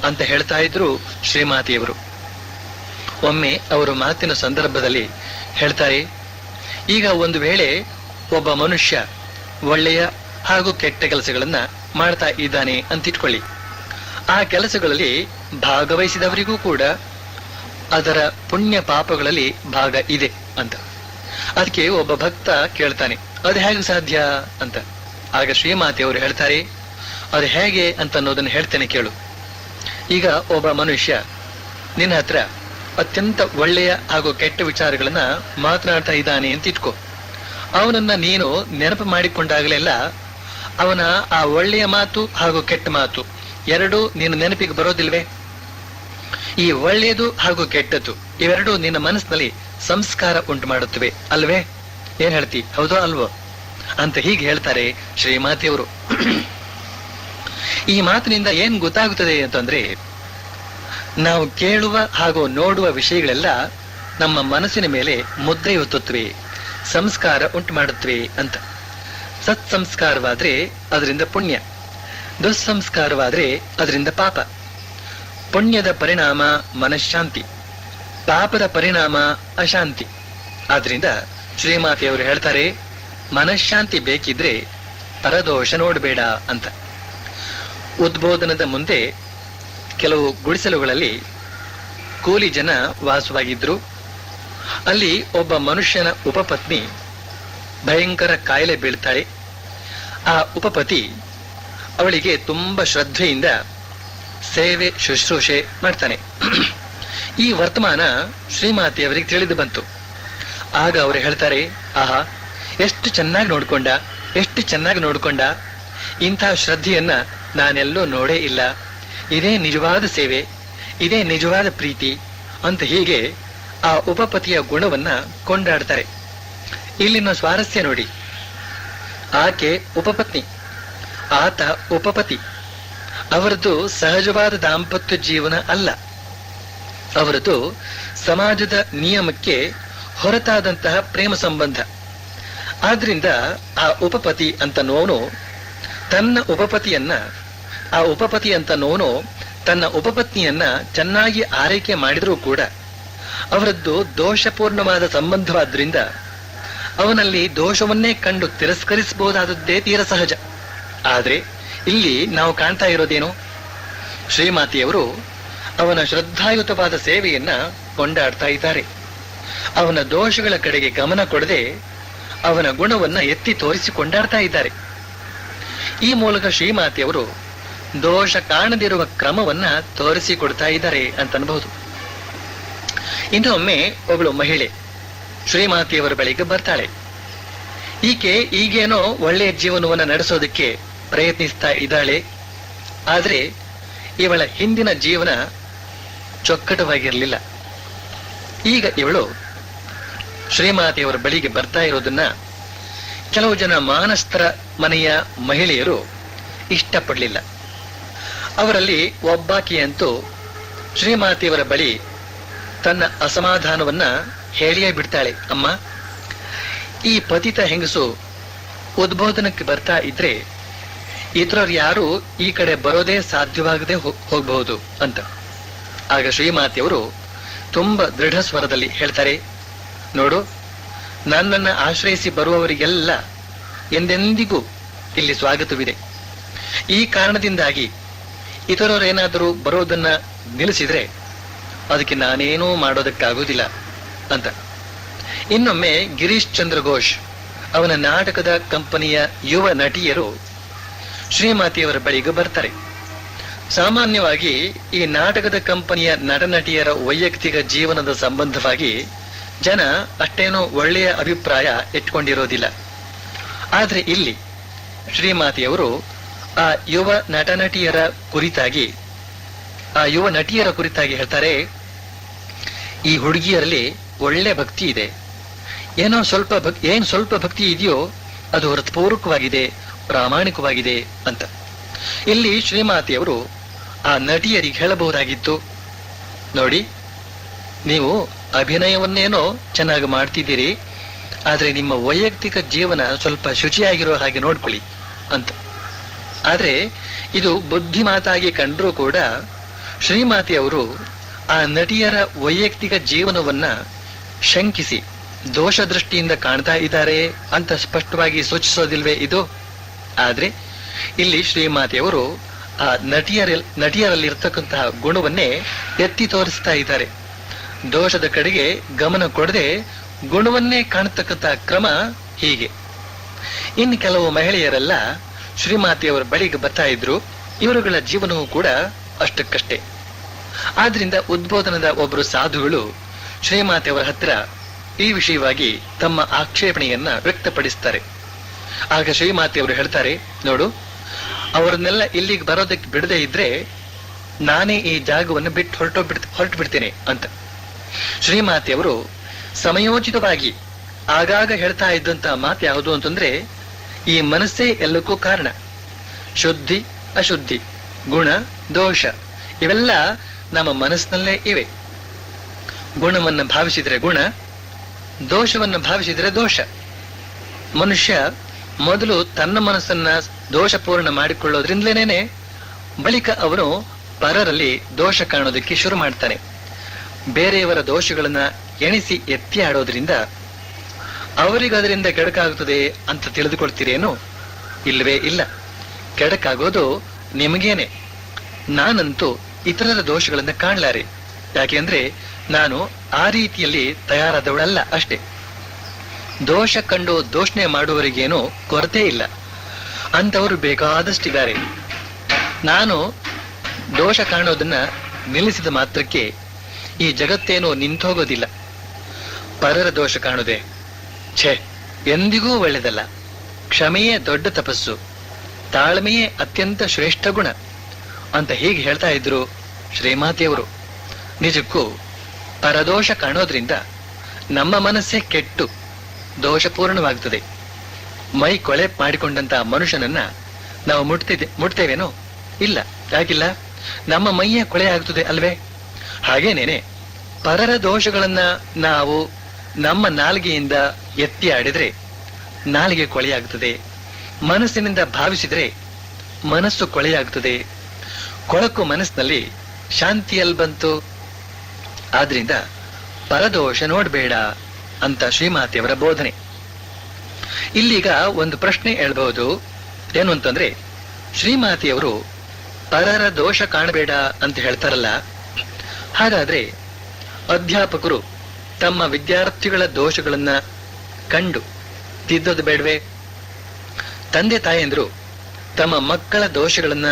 ಅಂತ ಹೇಳ್ತಾ ಇದ್ರು ಶ್ರೀಮಾತೆಯವರು. ಒಮ್ಮೆ ಅವರು ಮಾತಿನ ಸಂದರ್ಭದಲ್ಲಿ ಹೇಳ್ತಾರೆ, ಈಗ ಒಂದು ವೇಳೆ ಒಬ್ಬ ಮನುಷ್ಯ ಒಳ್ಳೆಯ ಹಾಗೂ ಕೆಟ್ಟ ಕೆಲಸಗಳನ್ನ ಮಾಡ್ತಾ ಇದ್ದಾನೆ ಅಂತ ಇಟ್ಕೊಳ್ಳಿ. ಆ ಕೆಲಸಗಳಲ್ಲಿ ಭಾಗವಹಿಸಿದವರಿಗೂ ಕೂಡ ಅದರ ಪುಣ್ಯ ಪಾಪಗಳಲ್ಲಿ ಭಾಗ ಇದೆ ಅಂತ. ಅದಕ್ಕೆ ಒಬ್ಬ ಭಕ್ತ ಕೇಳ್ತಾನೆ, ಅದು ಹೇಗೆ ಸಾಧ್ಯ ಅಂತ. ಆಗ ಶ್ರೀಮಾತೆಯವರು ಹೇಳ್ತಾರೆ, ಅದು ಹೇಗೆ ಅಂತ ಅನ್ನೋದನ್ನ ಹೇಳ್ತೇನೆ ಕೇಳು. ಈಗ ಒಬ್ಬ ಮನುಷ್ಯ ನಿನ್ನ ಹತ್ರ ಅತ್ಯಂತ ಒಳ್ಳೆಯ ಹಾಗೂ ಕೆಟ್ಟ ವಿಚಾರಗಳನ್ನ ಮಾತನಾಡ್ತಾ ಇದ್ದಾನೆ ಅಂತ ಇಟ್ಕೋ. ಅವನನ್ನ ನೀನು ನೆನಪು ಮಾಡಿಕೊಂಡಾಗಲೆಲ್ಲ ಅವನ ಆ ಒಳ್ಳೆಯ ಮಾತು ಹಾಗೂ ಕೆಟ್ಟ ಮಾತು ಎರಡೂ ನಿನ್ನ ನೆನಪಿಗೆ ಬರೋದಿಲ್ವೇ? ಈ ಒಳ್ಳೆಯದು ಹಾಗೂ ಕೆಟ್ಟದ್ದು ಇವೆರಡೂ ನಿನ್ನ ಮನಸ್ಸಿನಲ್ಲಿ ಸಂಸ್ಕಾರ ಉಂಟು ಮಾಡುತ್ತವೆ ಅಲ್ವೇ? ಏನ್ ಹೇಳ್ತಿ, ಹೌದೋ ಅಲ್ವೋ ಅಂತ ಹೀಗೆ ಹೇಳ್ತಾರೆ ಶ್ರೀಮಾತೆಯವರು. ಈ ಮಾತಿನಿಂದ ಏನ್ ಗೊತ್ತಾಗುತ್ತದೆ ಅಂತಂದ್ರೆ, ನಾವು ಕೇಳುವ ಹಾಗೂ ನೋಡುವ ವಿಷಯಗಳೆಲ್ಲ ನಮ್ಮ ಮನಸ್ಸಿನ ಮೇಲೆ ಮುದ್ರೆ ಒತ್ತುತ್ತವೆ, ಸಂಸ್ಕಾರ ಉಂಟು ಮಾಡುತ್ತವೆ ಅಂತ. ಸತ್ಸಂಸ್ಕಾರವಾದ್ರೆ ಅದರಿಂದ ಪುಣ್ಯ, ದುಸ್ಸಂಸ್ಕಾರವಾದ್ರೆ ಅದರಿಂದ ಪಾಪ. ಪುಣ್ಯದ ಪರಿಣಾಮ ಮನಃಶಾಂತಿ, ಪಾಪದ ಪರಿಣಾಮ ಅಶಾಂತಿ. ಆದ್ರಿಂದ ಶ್ರೀಮಾತೆಯವರು ಹೇಳ್ತಾರೆ, ಮನಃಶಾಂತಿ ಬೇಕಿದ್ರೆ ಪರದೋಷ ನೋಡಬೇಡ ಅಂತ. ಉದ್ಬೋಧನದ ಮುಂದೆ ಕೆಲವು ಗುಡಿಸಲುಗಳಲ್ಲಿ ಕೂಲಿ ಜನ ವಾಸವಾಗಿದ್ರು. ಅಲ್ಲಿ ಒಬ್ಬ ಮನುಷ್ಯನ ಉಪಪತ್ನಿ ಭಯಂಕರ ಕಾಯಿಲೆ ಬೀಳ್ತಾಳೆ. ಆ ಉಪಪತಿ ಅವಳಿಗೆ ತುಂಬಾ ಶ್ರದ್ಧೆಯಿಂದ ಸೇವೆ ಶುಶ್ರೂಷೆ ಮಾಡ್ತಾನೆ. ಈ ವರ್ತಮಾನ ಶ್ರೀಮಾತೆಯವರಿಗೆ ತಿಳಿದು ಬಂತು. ಆಗ ಅವರು ಹೇಳ್ತಾರೆ, ಆಹಾ, ಎಷ್ಟು ಚೆನ್ನಾಗಿ ನೋಡ್ಕೊಂಡ, ಎಷ್ಟು ಚೆನ್ನಾಗಿ ನೋಡ್ಕೊಂಡ, ಇಂಥ ಶ್ರದ್ಧೆಯನ್ನ ನಾನೆಲ್ಲೂ ನೋಡೇ ಇಲ್ಲ, ಇದೇ ನಿಜವಾದ ಸೇವೆ, ಇದೇ ನಿಜವಾದ ಪ್ರೀತಿ ಅಂತ ಹೀಗೆ ಆ ಉಪಪತಿಯ ಗುಣವನ್ನ ಕೊಂಡಾಡ್ತಾರೆ. ಇಲ್ಲಿನ ಸ್ವಾರಸ್ಯ ನೋಡಿ, ಆಕೆ ಉಪಪತ್ನಿ, ಆತ ಉಪಪತಿ. ಅವರದ್ದು ಸಹಜವಾದ ದಾಂಪತ್ಯ ಜೀವನ ಅಲ್ಲ. ಅವರದು ಸಮಾಜದ ನಿಯಮಕ್ಕೆ ಹೊರತಾದಂತಹ ಪ್ರೇಮ ಸಂಬಂಧ. ಆದ್ರಿಂದ ಆ ಉಪಪತಿ ಅಂತನೋನು ತನ್ನ ತನ್ನ ಉಪಪತ್ನಿಯನ್ನ ಚೆನ್ನಾಗಿ ಆರೈಕೆ ಮಾಡಿದರೂ ಕೂಡ ಅವರದ್ದು ದೋಷಪೂರ್ಣವಾದ ಸಂಬಂಧವಾದ್ರಿಂದ ಅವನಲ್ಲಿ ದೋಷವನ್ನೇ ಕಂಡು ತಿರಸ್ಕರಿಸಬಹುದಾದದ್ದೇ ತೀರ ಸಹಜ. ಆದ್ರೆ ಇಲ್ಲಿ ನಾವು ಕಾಣ್ತಾ ಇರೋದೇನು? ಶ್ರೀಮಾತೆಯವರು ಅವನ ಶ್ರದ್ಧಾಯುತವಾದ ಸೇವೆಯನ್ನ ಕೊಂಡಾಡ್ತಾ ಇದ್ದಾರೆ. ಅವನ ದೋಷಗಳ ಕಡೆಗೆ ಗಮನ ಕೊಡದೆ ಅವನ ಗುಣವನ್ನ ಎತ್ತಿ ತೋರಿಸಿ ಕೊಂಡಾಡ್ತಾ ಇದ್ದಾರೆ. ಈ ಮೂಲಕ ಶ್ರೀಮಾತೆಯವರು ದೋಷ ಕಾಣದಿರುವ ಕ್ರಮವನ್ನ ತೋರಿಸಿಕೊಡ್ತಾ ಇದ್ದಾರೆ ಅಂತ ಅನ್ಬಹುದು. ಇನ್ನೊಮ್ಮೆ ಒಬ್ಬಳು ಮಹಿಳೆ ಶ್ರೀಮಾತೆಯವರ ಬಳಿಗೆ ಬರ್ತಾಳೆ. ಈಕೆ ಈಗೇನೋ ಒಳ್ಳೆಯ ಜೀವನವನ್ನ ನಡೆಸೋದಕ್ಕೆ ಪ್ರಯತ್ನಿಸ್ತಾ ಇದ್ದಾಳೆ. ಆದ್ರೆ ಇವಳ ಹಿಂದಿನ ಜೀವನ ಚೊಕ್ಕಟವಾಗಿರಲಿಲ್ಲ. ಈಗ ಇವಳು ಶ್ರೀಮಾತೆಯವರ ಬಳಿಗೆ ಬರ್ತಾ ಇರೋದನ್ನ ಕೆಲವು ಜನ ಮಾನಸ್ತರ ಮನೆಯ ಮಹಿಳೆಯರು ಇಷ್ಟಪಡಲಿಲ್ಲ. ಅವರಲ್ಲಿ ಒಬ್ಬಾಕಿಯಂತೂ ಶ್ರೀಮಾತೆಯವರ ಬಳಿ ತನ್ನ ಅಸಮಾಧಾನವನ್ನ ಹೇಳಿಯೇ ಬಿಡ್ತಾಳೆ. ಅಮ್ಮ, ಈ ಪತಿತ ಹೆಂಗಸು ಉದ್ಬೋಧನಕ್ಕೆ ಬರ್ತಾ ಇದ್ರೆ ಇತರರು ಯಾರು ಈ ಕಡೆ ಬರೋದೇ ಸಾಧ್ಯವಾಗದೆ ಹೋಗಬಹುದು ಅಂತ. ಆಗ ಶ್ರೀಮಾತೆಯವರು ತುಂಬಾ ದೃಢ ಸ್ವರದಲ್ಲಿ ಹೇಳ್ತಾರೆ, ನೋಡು, ನನ್ನನ್ನ ಆಶ್ರಯಿಸಿ ಬರುವವರಿಗೆಲ್ಲ ಎಂದೆಂದಿಗೂ ಇಲ್ಲಿ ಸ್ವಾಗತವಿದೆ. ಈ ಕಾರಣದಿಂದಾಗಿ ಇತರರೇನಾದರೂ ಬರೋದನ್ನ ನಿಲ್ಲಿಸಿದ್ರೆ ಅದಕ್ಕೆ ನಾನೇನೂ ಮಾಡೋದಕ್ಕಾಗುವುದಿಲ್ಲ ಅಂತ. ಇನ್ನೊಮ್ಮೆ ಗಿರೀಶ್ ಚಂದ್ರ ಘೋಷ್ ಅವನ ನಾಟಕದ ಕಂಪನಿಯ ಯುವ ನಟಿಯರು ಶ್ರೀಮಾತೆಯವರ ಬಳಿಗೆ ಬರ್ತಾರೆ. ಸಾಮಾನ್ಯವಾಗಿ ಈ ನಾಟಕದ ಕಂಪನಿಯ ನಟನಟಿಯರ ವೈಯಕ್ತಿಕ ಜೀವನದ ಸಂಬಂಧವಾಗಿ ಜನ ಅಷ್ಟೇನೋ ಒಳ್ಳೆಯ ಅಭಿಪ್ರಾಯ ಇಟ್ಕೊಂಡಿರೋದಿಲ್ಲ. ಆದ್ರೆ ಇಲ್ಲಿ ಶ್ರೀಮಾತೆಯವರು ಆ ಯುವ ನಟನಟಿಯರ ಕುರಿತಾಗಿ ಹೇಳ್ತಾರೆ, ಈ ಹುಡುಗಿಯರಲ್ಲಿ ಒಳ್ಳೆ ಭಕ್ತಿ ಇದೆ. ಏನ್ ಸ್ವಲ್ಪ ಭಕ್ತಿ ಇದೆಯೋ ಅದು ಹೃತ್ಪೂರ್ವಕವಾಗಿದೆ, ಪ್ರಾಮಾಣಿಕವಾಗಿದೆ ಅಂತ. ಇಲ್ಲಿ ಶ್ರೀಮಾತೆಯವರು ಆ ನಟಿಯರಿಗೆ ಹೇಳಬಹುದಾಗಿತ್ತು, ನೋಡಿ, ನೀವು ಅಭಿನಯವನ್ನೇನೋ ಚೆನ್ನಾಗಿ ಮಾಡ್ತಿದ್ದೀರಿ, ಆದ್ರೆ ನಿಮ್ಮ ವೈಯಕ್ತಿಕ ಜೀವನ ಸ್ವಲ್ಪ ಶುಚಿಯಾಗಿರೋ ಹಾಗೆ ನೋಡ್ಕೊಳ್ಳಿ ಅಂತ. ಆದ್ರೆ ಇದು ಬುದ್ಧಿ ಮಾತಾಗಿ ಕಂಡ್ರೂ ಕೂಡ ಶ್ರೀಮಾತೆಯವರು ಆ ನಟಿಯರ ವೈಯಕ್ತಿಕ ಜೀವನವನ್ನ ಶಂಕಿಸಿ ದೋಷ ದೃಷ್ಟಿಯಿಂದ ಕಾಣ್ತಾ ಇದ್ದಾರೆ ಅಂತ ಸ್ಪಷ್ಟವಾಗಿ ಸೂಚಿಸೋದಿಲ್ವೇ ಇದು? ಆದ್ರೆ ಇಲ್ಲಿ ಶ್ರೀಮಾತೆಯವರು ಆ ನಟಿಯರಲ್ಲಿರ್ತಕ್ಕಂತಹ ಗುಣವನ್ನೇ ಎತ್ತಿ ತೋರಿಸ್ತಾ ಇದ್ದಾರೆ. ದೋಷದ ಕಡೆಗೆ ಗಮನ ಕೊಡದೆ ಗುಣವನ್ನೇ ಕಾಣತಕ್ಕಂತಹ ಕ್ರಮ ಹೀಗೆ. ಇನ್ನು ಕೆಲವು ಮಹಿಳೆಯರೆಲ್ಲ ಶ್ರೀಮಾತೆಯವರ ಬಳಿಗೆ ಬರ್ತಾ ಇದ್ರು. ಇವರುಗಳ ಜೀವನವೂ ಕೂಡ ಅಷ್ಟಕ್ಕಷ್ಟೇ. ಆದ್ರಿಂದ ಉದ್ಬೋಧನದ ಒಬ್ಬರು ಸಾಧುಗಳು ಶ್ರೀಮಾತೆಯವರ ಹತ್ರ ಈ ವಿಷಯವಾಗಿ ತಮ್ಮ ಆಕ್ಷೇಪಣೆಯನ್ನ ವ್ಯಕ್ತಪಡಿಸ್ತಾರೆ. ಆಗ ಶ್ರೀಮಾತೆಯವರು ಹೇಳ್ತಾರೆ, ನೋಡು, ಅವರನ್ನೆಲ್ಲ ಇಲ್ಲಿಗೆ ಬರೋದಕ್ಕೆ ಬಿಡದೆ ಇದ್ರೆ ನಾನೇ ಈ ಜಾಗವನ್ನು ಬಿಟ್ಟು ಹೊರಟು ಬಿಡ್ತೇನೆ ಅಂತ. ಶ್ರೀಮಾತೆಯವರು ಸಮಯೋಚಿತವಾಗಿ ಆಗಾಗ ಹೇಳ್ತಾ ಇದ್ದಂತ ಮಾತು ಯಾವುದು ಅಂತಂದ್ರೆ, ಈ ಮನಸ್ಸೇ ಎಲ್ಲಕ್ಕೂ ಕಾರಣ. ಶುದ್ಧಿ ಅಶುದ್ಧಿ, ಗುಣ ದೋಷ ಇವೆಲ್ಲ ನಮ್ಮ ಮನಸ್ಸಿನಲ್ಲೇ ಇವೆ. ಗುಣವನ್ನು ಭಾವಿಸಿದ್ರೆ ಗುಣ, ದೋಷವನ್ನು ಭಾವಿಸಿದ್ರೆ ದೋಷ. ಮನುಷ್ಯ ಮೊದಲು ತನ್ನ ಮನಸ್ಸನ್ನ ದೋಷಪೂರ್ಣ ಮಾಡಿಕೊಳ್ಳೋದ್ರಿಂದಲೇನೆ ಬಳಿಕ ಅವನು ಪರರಲ್ಲಿ ದೋಷ ಕಾಣೋದಕ್ಕೆ ಶುರು ಮಾಡ್ತಾನೆ. ಬೇರೆಯವರ ದೋಷಗಳನ್ನ ಎಣಿಸಿ ಎತ್ತಿ ಆಡೋದ್ರಿಂದ ಅವರಿಗದರಿಂದ ಕೆಡಕಾಗುತ್ತದೆ ಅಂತ ತಿಳಿದುಕೊಳ್ತೀರೇನು? ಇಲ್ಲವೇ ಇಲ್ಲ. ಕೆಡಕಾಗೋದು ನಿಮಗೇನೆ. ನಾನಂತೂ ಇತರರ ದೋಷಗಳನ್ನ ಕಾಣಲಾರೆ. ಯಾಕೆಂದ್ರೆ ನಾನು ಆ ರೀತಿಯಲ್ಲಿ ತಯಾರಾದವಳಲ್ಲ ಅಷ್ಟೇ. ದೋಷ ಕಂಡು ದೋಷಣೆ ಮಾಡುವವರಿಗೇನು ಕೊರತೆ ಇಲ್ಲ, ಅಂತವರು ಬೇಕಾದಷ್ಟಿದ್ದಾರೆ. ನಾನು ದೋಷ ಕಾಣೋದನ್ನ ನಿಲ್ಲಿಸಿದ ಮಾತ್ರಕ್ಕೆ ಈ ಜಗತ್ತೇನೋ ನಿಂತೋಗೋದಿಲ್ಲ. ಪರರ ದೋಷ ಕಾಣುದೆ ಛೇ, ಎಂದಿಗೂ ಒಳ್ಳೆದಲ್ಲ. ಕ್ಷಮೆಯೇ ದೊಡ್ಡ ತಪಸ್ಸು, ತಾಳ್ಮೆಯೇ ಅತ್ಯಂತ ಶ್ರೇಷ್ಠ ಗುಣ ಅಂತ ಹೀಗೆ ಹೇಳ್ತಾ ಇದ್ರು ಶ್ರೀಮಾತೆಯವರು. ನಿಜಕ್ಕೂ ಪರದೋಷ ಕಾಣೋದ್ರಿಂದ ನಮ್ಮ ಮನಸ್ಸೇ ಕೆಟ್ಟು ದೋಷಪೂರ್ಣವಾಗುತ್ತದೆ. ಮೈ ಕೊಳೆ ಮಾಡಿಕೊಂಡಂತ ಮನುಷ್ಯನನ್ನ ನಾವು ಮುಟ್ತೇವೇನೋ? ಇಲ್ಲ. ಯಾಕಿಲ್ಲ? ನಮ್ಮ ಮೈಯೇ ಕೊಳೆ ಆಗುತ್ತದೆ ಅಲ್ವೇ? ಹಾಗೇನೇನೆ ಪರರ ದೋಷಗಳನ್ನ ನಾವು ನಮ್ಮ ನಾಲಿಗೆಯಿಂದ ಎತ್ತಿ ಆಡಿದ್ರೆ ನಾಲಿಗೆ ಕೊಳೆಯಾಗುತ್ತದೆ. ಮನಸ್ಸಿನಿಂದ ಭಾವಿಸಿದ್ರೆ ಮನಸ್ಸು ಕೊಳೆಯಾಗುತ್ತದೆ. ಕೊಳಕು ಮನಸ್ಸಿನಲ್ಲಿ ಶಾಂತಿಯಲ್ಲಿ ಬಂತು. ಆದ್ರಿಂದ ಪರದೋಷ ನೋಡ್ಬೇಡ ಅಂತ ಶ್ರೀಮಾತೆಯವರ ಬೋಧನೆ. ಇಲ್ಲೀಗ ಒಂದು ಪ್ರಶ್ನೆ ಹೇಳ್ಬಹುದು. ಏನು ಅಂತಂದ್ರೆ, ಶ್ರೀಮಾತೆಯವರು ಪರರ ದೋಷ ಕಾಣಬೇಡ ಅಂತ ಹೇಳ್ತಾರಲ್ಲ, ಹಾಗಾದ್ರೆ ಅಧ್ಯಾಪಕರು ತಮ್ಮ ವಿದ್ಯಾರ್ಥಿಗಳ ದೋಷಗಳನ್ನ ಕಂಡು ತಿದ್ದೋದು ಬೇಡವೆ? ತಂದೆ ತಾಯಂದ್ರು ತಮ್ಮ ಮಕ್ಕಳ ದೋಷಗಳನ್ನ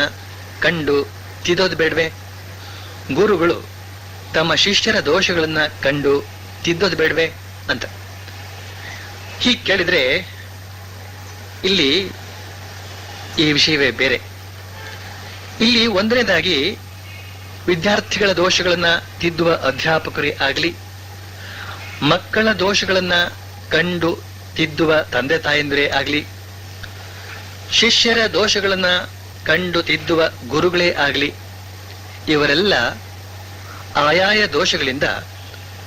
ಕಂಡು ತಿದ್ದೋದು ಬೇಡವೆ? ಗುರುಗಳು ತಮ್ಮ ಶಿಷ್ಯರ ದೋಷಗಳನ್ನ ಕಂಡು ತಿದ್ದೋದು ಬೇಡವೆ ಅಂತ ಹೀಗೆ ಕೇಳಿದ್ರೆ, ಇಲ್ಲಿ ಈ ವಿಷಯವೇ ಬೇರೆ. ಇಲ್ಲಿ ಒಂದನೇದಾಗಿ ವಿದ್ಯಾರ್ಥಿಗಳ ದೋಷಗಳನ್ನ ತಿದ್ದುವ ಅಧ್ಯಾಪಕರೇ ಆಗ್ಲಿ, ಮಕ್ಕಳ ದೋಷಗಳನ್ನ ಕಂಡು ತಿದ್ದುವ ತಂದೆ ತಾಯಂದಿರೇ ಆಗ್ಲಿ, ಶಿಷ್ಯರ ದೋಷಗಳನ್ನ ಕಂಡು ತಿದ್ದುವ ಗುರುಗಳೇ ಆಗ್ಲಿ, ಇವರೆಲ್ಲ ಆಯಾಯ ದೋಷಗಳಿಂದ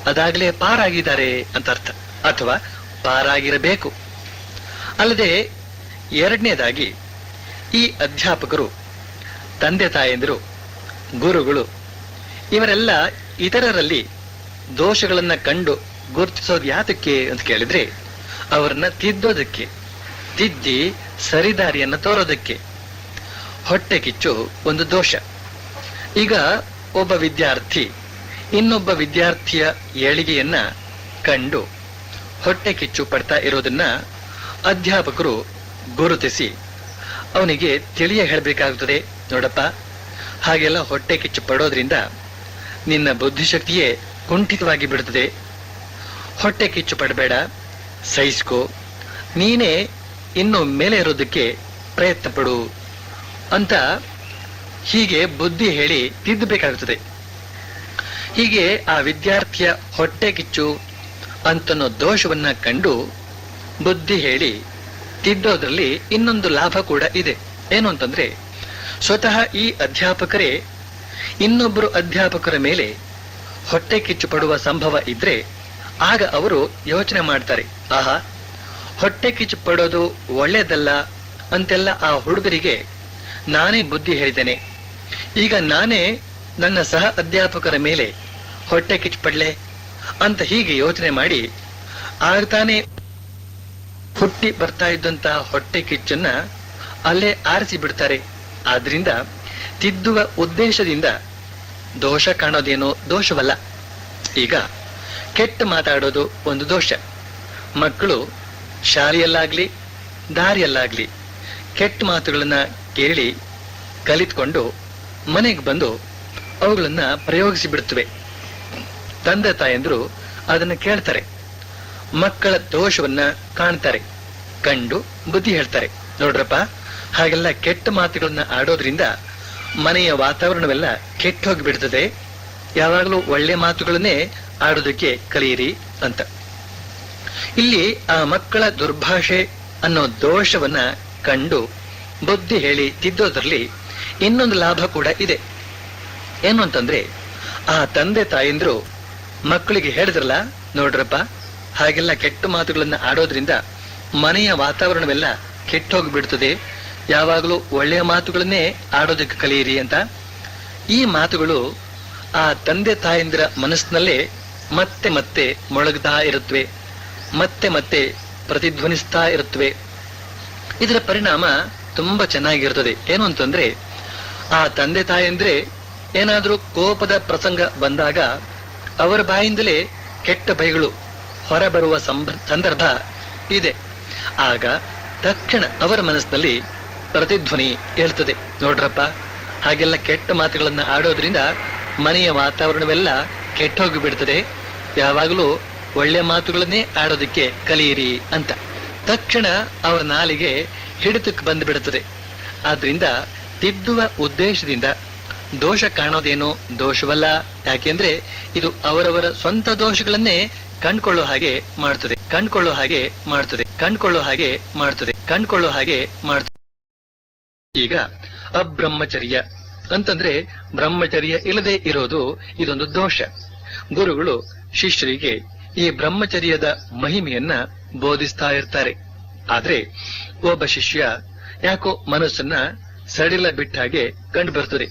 ಅದಾಗಲೇ ಪಾರಾಗಿದ್ದಾರೆ ಅಂತ ಅರ್ಥ, ಅಥವಾ ಪಾರಾಗಿರಬೇಕು. ಅಲ್ಲದೆ ಎರಡನೇದಾಗಿ ಈ ಅಧ್ಯಾಪಕರು, ತಂದೆ ತಾಯಂದಿರು, ಗುರುಗಳು ಇವರೆಲ್ಲ ಇತರರಲ್ಲಿ ದೋಷಗಳನ್ನ ಕಂಡು ಗುರುತಿಸೋದು ಯಾತಕ್ಕೆ ಅಂತ ಕೇಳಿದ್ರೆ, ಅವರನ್ನ ತಿದ್ದೋದಕ್ಕೆ, ತಿದ್ದಿ ಸರಿದಾರಿಯನ್ನ ತೋರೋದಕ್ಕೆ. ಹೊಟ್ಟೆ ಕಿಚ್ಚು ಒಂದು ದೋಷ. ಈಗ ಒಬ್ಬ ವಿದ್ಯಾರ್ಥಿ ಇನ್ನೊಬ್ಬ ವಿದ್ಯಾರ್ಥಿಯ ಏಳಿಗೆಯನ್ನ ಕಂಡು ಹೊಟ್ಟೆ ಕಿಚ್ಚು ಪಡ್ತಾ ಇರೋದನ್ನ ಅಧ್ಯಾಪಕರು ಗುರುತಿಸಿ ಅವನಿಗೆ ತಿಳಿಯ ಹೇಳಬೇಕಾಗುತ್ತದೆ. ನೋಡಪ್ಪ, ಹಾಗೆಲ್ಲ ಹೊಟ್ಟೆ ಕಿಚ್ಚು ಪಡೋದ್ರಿಂದ ನಿನ್ನ ಬುದ್ಧಿಶಕ್ತಿಯೇ ಕುಂಠಿತವಾಗಿ ಬಿಡುತ್ತದೆ. ಹೊಟ್ಟೆ ಕಿಚ್ಚು ಪಡಬೇಡ, ಸಹಿಸ್ಕೋ, ನೀನೇ ಇನ್ನು ಮೇಲೆ ಇರೋದಕ್ಕೆ ಪ್ರಯತ್ನ ಪಡು ಅಂತ ಹೀಗೆ ಬುದ್ಧಿ ಹೇಳಿ ತಿದ್ದಬೇಕಾಗುತ್ತದೆ. ಹೀಗೆ ಆ ವಿದ್ಯಾರ್ಥಿಯ ಹೊಟ್ಟೆ ಕಿಚ್ಚು ಅಂತನೋ ದೋಷವನ್ನ ಕಂಡು ಬುದ್ಧಿ ಹೇಳಿ ತಿದ್ದೋದ್ರಲ್ಲಿ ಇನ್ನೊಂದು ಲಾಭ ಕೂಡ ಇದೆ. ಏನು ಅಂತಂದ್ರೆ, ಸ್ವತಃ ಈ ಅಧ್ಯಾಪಕರೇ ಇನ್ನೊಬ್ಬರು ಅಧ್ಯಾಪಕರ ಮೇಲೆ ಹೊಟ್ಟೆ ಕಿಚ್ಚು ಪಡುವ ಸಂಭವ ಇದ್ರೆ ಆಗ ಅವರು ಯೋಚನೆ ಮಾಡ್ತಾರೆ, ಆಹಾ, ಹೊಟ್ಟೆ ಕಿಚ್ಚು ಪಡೋದು ಒಳ್ಳೇದಲ್ಲ ಅಂತೆಲ್ಲ ಆ ಹುಡುಗರಿಗೆ ನಾನೇ ಬುದ್ಧಿ ಹೇಳಿದ್ದೇನೆ. ಈಗ ನಾನೇ ನನ್ನ ಸಹ ಅಧ್ಯಾಪಕರ ಮೇಲೆ ಹೊಟ್ಟೆ ಕಿಚ್ಚು ಪಡ್ಲೆ ಅಂತ ಹೀಗೆ ಯೋಚನೆ ಮಾಡಿ ಆಗ್ತಾನೆ ಹುಟ್ಟಿ ಬರ್ತಾ ಇದ್ದಂತಹ ಹೊಟ್ಟೆ ಕಿಚ್ಚನ್ನ ಅಲ್ಲೇ ಆರಿಸಿ ಬಿಡ್ತಾರೆ. ಆದ್ರಿಂದ ತಿದ್ದುವ ಉದ್ದೇಶದಿಂದ ದೋಷ ಕಾಣೋದೇನೋ ದೋಷವಲ್ಲ. ಈಗ ಕೆಟ್ಟ ಮಾತಾಡೋದು ಒಂದು ದೋಷ. ಮಕ್ಕಳು ಶಾಲೆಯಲ್ಲಾಗ್ಲಿ ದಾರಿಯಲ್ಲಾಗ್ಲಿ ಕೆಟ್ಟ ಮಾತುಗಳನ್ನ ಕೇಳಿ ಕಲಿತ್ಕೊಂಡು ಮನೆಗೆ ಬಂದು ಅವುಗಳನ್ನ ಪ್ರಯೋಗಿಸಿ ಬಿಡುತ್ತವೆ. ತಂದೆ ತಾಯಂದ್ರು ಅದನ್ನ ಕೇಳ್ತಾರೆ, ಮಕ್ಕಳ ದೋಷವನ್ನ ಕಾಣ್ತಾರೆ, ಕಂಡು ಬುದ್ಧಿ ಹೇಳ್ತಾರೆ. ನೋಡ್ರಪ್ಪ, ಹಾಗೆಲ್ಲ ಕೆಟ್ಟ ಮಾತುಗಳನ್ನ ಆಡೋದ್ರಿಂದ ಮನೆಯ ವಾತಾವರಣವೆಲ್ಲ ಕೆಟ್ಟ ಹೋಗಿಬಿಡ್ತದೆ. ಯಾವಾಗಲೂ ಒಳ್ಳೆ ಮಾತುಗಳನ್ನೇ ಆಡೋದಕ್ಕೆ ಕಲಿಯಿರಿ ಅಂತ. ಇಲ್ಲಿ ಆ ಮಕ್ಕಳ ದುರ್ಭಾಷೆ ಅನ್ನೋ ದೋಷವನ್ನ ಕಂಡು ಬುದ್ಧಿ ಹೇಳಿ ತಿದ್ದೋದ್ರಲ್ಲಿ ಇನ್ನೊಂದು ಲಾಭ ಕೂಡ ಇದೆ. ಏನು ಅಂತಂದ್ರೆ, ಆ ತಂದೆ ತಾಯಂದ್ರು ಮಕ್ಕಳಿಗೆ ಹೇಳಿದ್ರಲ್ಲ, ನೋಡ್ರಪ್ಪ, ಹಾಗೆಲ್ಲ ಕೆಟ್ಟ ಮಾತುಗಳನ್ನ ಆಡೋದ್ರಿಂದ ಮನೆಯ ವಾತಾವರಣವೆಲ್ಲ ಕೆಟ್ಟ ಹೋಗ್ಬಿಡ್ತದೆ, ಯಾವಾಗಲೂ ಒಳ್ಳೆಯ ಮಾತುಗಳನ್ನೇ ಆಡೋದಕ್ಕೆ ಕಲಿಯಿರಿ ಅಂತ. ಈ ಮಾತುಗಳು ಆ ತಂದೆ ತಾಯಂದಿರ ಮನಸ್ಸಿನಲ್ಲೇ ಮತ್ತೆ ಮತ್ತೆ ಮೊಳಗ್ತಾ ಇರುತ್ತವೆ, ಮತ್ತೆ ಮತ್ತೆ ಪ್ರತಿಧ್ವನಿಸ್ತಾ ಇರುತ್ತವೆ. ಇದರ ಪರಿಣಾಮ ತುಂಬಾ ಚೆನ್ನಾಗಿರ್ತದೆ. ಏನು ಅಂತಂದ್ರೆ, ಆ ತಂದೆ ತಾಯಂದ್ರೆ ಏನಾದ್ರೂ ಕೋಪದ ಪ್ರಸಂಗ ಬಂದಾಗ ಅವರ ಬಾಯಿಂದಲೇ ಕೆಟ್ಟ ಬೈಗಳು ಹೊರಬರುವ ಸಂದರ್ಭ ಇದೆ. ಆಗ ತಕ್ಷಣ ಅವರ ಮನಸ್ಸಿನಲ್ಲಿ ಪ್ರತಿಧ್ವನಿ ಹೇಳ್ತದೆ, ನೋಡ್ರಪ್ಪ, ಹಾಗೆಲ್ಲ ಕೆಟ್ಟ ಮಾತುಗಳನ್ನ ಆಡೋದ್ರಿಂದ ಮನೆಯ ವಾತಾವರಣವೆಲ್ಲ ಕೆಟ್ಟ ಹೋಗಿ ಬಿಡ್ತದೆ, ಯಾವಾಗಲೂ ಒಳ್ಳೆ ಮಾತುಗಳನ್ನೇ ಆಡೋದಕ್ಕೆ ಕಲಿಯಿರಿ ಅಂತ. ತಕ್ಷಣ ಅವರ ನಾಲಿಗೆ ಹಿಡಿತಕ್ಕೆ ಬಂದು ಬಿಡುತ್ತದೆ. ಆದ್ರಿಂದ ತಿದ್ದುವ ಉದ್ದೇಶದಿಂದ ದೋಷ ಕಾಣೋದೇನೋ ದೋಷವಲ್ಲ. ಯಾಕೆಂದ್ರೆ ಇದು ಅವರವರ ಸ್ವಂತ ದೋಷಗಳನ್ನೇ ಕಂಡ್ಕೊಳ್ಳೋ ಹಾಗೆ ಮಾಡ್ತದೆ, ಕಂಡ್ಕೊಳ್ಳೋ ಹಾಗೆ ಮಾಡ್ತದೆ, ಕಂಡ್ಕೊಳ್ಳೋ ಹಾಗೆ ಮಾಡ್ತದೆ, ಕಂಡ್ಕೊಳ್ಳೋ ಹಾಗೆ ಮಾಡ್ತದೆ. ಈಗ ಅಬ್ರಹ್ಮಚರ್ಯ ಅಂತಂದ್ರೆ ಬ್ರಹ್ಮಚರ್ಯ ಇಲ್ಲದೆ ಇರೋದು ಇದೊಂದು ದೋಷ. ಗುರುಗಳು ಶಿಷ್ಯರಿಗೆ ಈ ಬ್ರಹ್ಮಚರ್ಯದ ಮಹಿಮೆಯನ್ನ ಬೋಧಿಸ್ತಾ ಇರ್ತಾರೆ. ಆದ್ರೆ ಒಬ್ಬ ಶಿಷ್ಯ ಯಾಕೋ ಮನಸ್ಸನ್ನ ಸಡಿಲ ಬಿಟ್ಟ ಹಾಗೆ ಕಂಡು ಬರ್ತದೆ,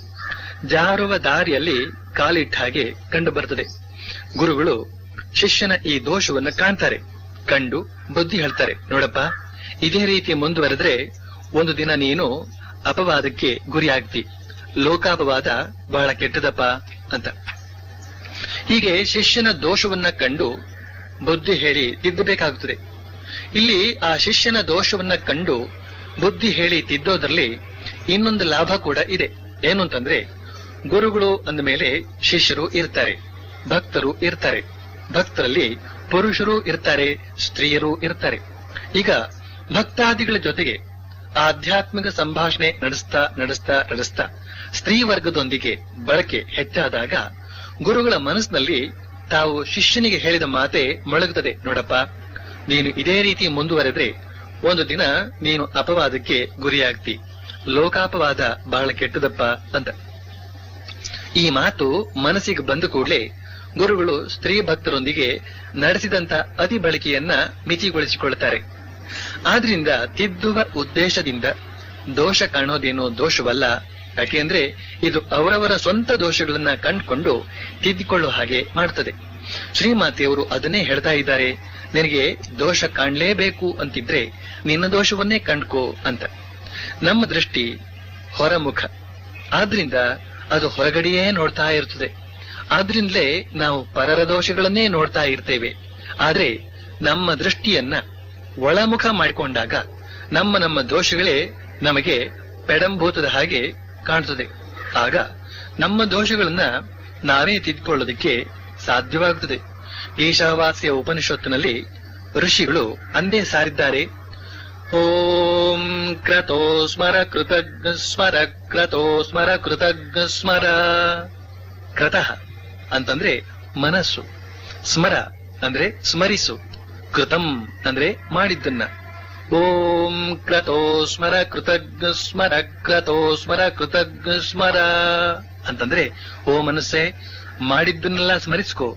ಜಾರುವ ದಾರಿಯಲ್ಲಿ ಕಾಲಿಟ್ಟ ಹಾಗೆ ಕಂಡು ಬರ್ತದೆ. ಗುರುಗಳು ಶಿಷ್ಯನ ಈ ದೋಷವನ್ನ ಕಾಣ್ತಾರೆ, ಕಂಡು ಬುದ್ಧಿ ಹೇಳ್ತಾರೆ, ನೋಡಪ್ಪ, ಇದೇ ರೀತಿ ಮುಂದುವರೆದ್ರೆ ಒಂದು ದಿನ ನೀನು ಅಪವಾದಕ್ಕೆ ಗುರಿಯಾಗ್ತಿ, ಲೋಕಾಪವಾದ ಬಹಳ ಕೆಟ್ಟದಪ್ಪ ಅಂತ. ಹೀಗೆ ಶಿಷ್ಯನ ದೋಷವನ್ನ ಕಂಡು ಬುದ್ಧಿ ಹೇಳಿ ತಿದ್ದಬೇಕಾಗುತ್ತದೆ. ಇಲ್ಲಿ ಆ ಶಿಷ್ಯನ ದೋಷವನ್ನ ಕಂಡು ಬುದ್ಧಿ ಹೇಳಿ ತಿದ್ದೋದ್ರಲ್ಲಿ ಇನ್ನೊಂದು ಲಾಭ ಕೂಡ ಇದೆ. ಏನು ಅಂತಂದ್ರೆ, ಗುರುಗಳು ಅಂದ ಮೇಲೆ ಶಿಷ್ಯರು ಇರ್ತಾರೆ, ಭಕ್ತರು ಇರ್ತಾರೆ. ಭಕ್ತರಲ್ಲಿ ಪುರುಷರು ಇರ್ತಾರೆ, ಸ್ತ್ರೀಯರು ಇರ್ತಾರೆ. ಈಗ ಭಕ್ತಾದಿಗಳ ಜೊತೆಗೆ ಆಧ್ಯಾತ್ಮಿಕ ಸಂಭಾಷಣೆ ನಡೆಸ್ತಾ ನಡೆಸ್ತಾ ನಡೆಸ್ತಾ ಸ್ತ್ರೀ ವರ್ಗದೊಂದಿಗೆ ಬಳಕೆ ಹೆಚ್ಚಾದಾಗ ಗುರುಗಳ ಮನಸ್ಸಿನಲ್ಲಿ ತಾವು ಶಿಷ್ಯನಿಗೆ ಹೇಳಿದ ಮಾತೆ ಮೊಳಗುತ್ತದೆ, ನೋಡಪ್ಪ, ನೀನು ಇದೇ ರೀತಿ ಮುಂದುವರೆದ್ರೆ ಒಂದು ದಿನ ನೀನು ಅಪವಾದಕ್ಕೆ ಗುರಿಯಾಗ್ತಿ, ಲೋಕಾಪವಾದ ಬಹಳ ಕೆಟ್ಟದಪ್ಪ ಅಂತ. ಈ ಮಾತು ಮನಸ್ಸಿಗೆ ಬಂದ ಕೂಡಲೇ ಗುರುಗಳು ಸ್ತ್ರೀ ಭಕ್ತರೊಂದಿಗೆ ನಡೆಸಿದಂತ ಅತಿ ಬಳಕೆಯನ್ನ ಮಿತಿಗೊಳಿಸಿಕೊಳ್ಳುತ್ತಾರೆ. ಆದ್ರಿಂದ ತಿದ್ದುವ ಉದ್ದೇಶದಿಂದ ದೋಷ ಕಾಣೋದೇನೋ ದೋಷವಲ್ಲ. ಯಾಕೆಂದ್ರೆ ಇದು ಅವರವರ ಸ್ವಂತ ದೋಷಗಳನ್ನ ಕಂಡುಕೊಂಡು ತಿದ್ದಿಕೊಳ್ಳುವ ಹಾಗೆ ಮಾಡ್ತದೆ. ಶ್ರೀಮಾತೆಯವರು ಅದನ್ನೇ ಹೇಳ್ತಾ ಇದ್ದಾರೆ, ನಿನಗೆ ದೋಷ ಕಾಣ್ಲೇಬೇಕು ಅಂತಿದ್ರೆ ನಿನ್ನ ದೋಷವನ್ನೇ ಕಂಡ್ಕೋ ಅಂತ. ನಮ್ಮ ದೃಷ್ಟಿ ಹೊರಮುಖ, ಆದ್ರಿಂದ ಅದು ಹೊರಗಡೆಯೇ ನೋಡ್ತಾ ಇರ್ತದೆ. ಆದ್ರಿಂದಲೇ ನಾವು ಪರರ ದೋಷಗಳನ್ನೇ ನೋಡ್ತಾ ಇರ್ತೇವೆ. ಆದ್ರೆ ನಮ್ಮ ದೃಷ್ಟಿಯನ್ನ ಒಳಮುಖ ಮಾಡಿಕೊಂಡಾಗ ನಮ್ಮ ದೋಷಗಳೇ ನಮಗೆ ಪೆಡಂಭೂತದ ಹಾಗೆ ಕಾಣ್ತದೆ. ಆಗ ನಮ್ಮ ದೋಷಗಳನ್ನ ನಾವೇ ತಿದ್ಕೊಳ್ಳೋದಕ್ಕೆ ಸಾಧ್ಯವಾಗುತ್ತದೆ. ಈಶಾವಾಸ್ಯ ಉಪನಿಷತ್ತಿನಲ್ಲಿ ಋಷಿಗಳು ಅಂದೇ ಸಾರಿದ್ದಾರೆ, ಓಂ ಕ್ರತೋ ಸ್ಮರ ಕೃತಜ್ಞ ಸ್ಮರ ಕ್ರತೋ ಸ್ಮರ ಕೃತಜ್ಞ ಸ್ಮರ. ಕ್ರತಃ ಅಂತಂದ್ರೆ ಮನಸ್ಸು, ಸ್ಮರ ಅಂದ್ರೆ ಸ್ಮರಿಸು, ಕೃತಂ ಅಂದ್ರೆ ಮಾಡಿದ್ದನ್ನ. ಓಂ ಕ್ರತೋ ಸ್ಮರ ಕೃತಜ್ಞ ಸ್ಮರ ಕ್ರತೋ ಸ್ಮರ ಕೃತಜ್ಞ ಸ್ಮರ ಅಂತಂದ್ರೆ, ಓ ಮನಸ್ಸೇ, ಮಾಡಿದ್ದನ್ನೆಲ್ಲ ಸ್ಮರಿಸ್ಕೋ,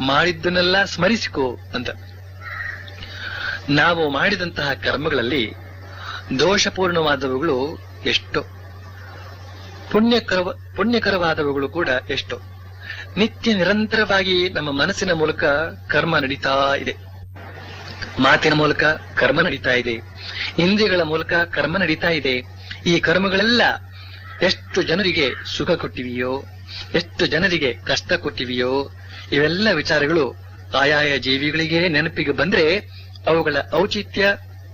ಮಾಡಿದ್ದನ್ನೆಲ್ಲ ಸ್ಮರಿಸಿಕೋ ಅಂತ. ನಾವು ಮಾಡಿದಂತಹ ಕರ್ಮಗಳಲ್ಲಿ ದೋಷಪೂರ್ಣವಾದವುಗಳು ಎಷ್ಟೋ, ಪುಣ್ಯಕರವಾದವುಗಳು ಕೂಡ ಎಷ್ಟೋ. ನಿತ್ಯ ನಿರಂತರವಾಗಿ ನಮ್ಮ ಮನಸ್ಸಿನ ಮೂಲಕ ಕರ್ಮ ನಡೀತಾ ಇದೆ, ಮಾತಿನ ಮೂಲಕ ಕರ್ಮ ನಡೀತಾ ಇದೆ, ಇಂದ್ರಿಯಗಳ ಮೂಲಕ ಕರ್ಮ ನಡೀತಾ ಇದೆ. ಈ ಕರ್ಮಗಳೆಲ್ಲ ಎಷ್ಟು ಜನರಿಗೆ ಸುಖ ಕೊಟ್ಟಿವೆಯೋ, ಎಷ್ಟು ಜನರಿಗೆ ಕಷ್ಟ ಕೊಟ್ಟಿವೆಯೋ, ಇವೆಲ್ಲ ವಿಚಾರಗಳು ಆಯಾಯ ಜೀವಿಗಳಿಗೆ ನೆನಪಿಗೆ ಬಂದ್ರೆ ಅವುಗಳ ಔಚಿತ್ಯ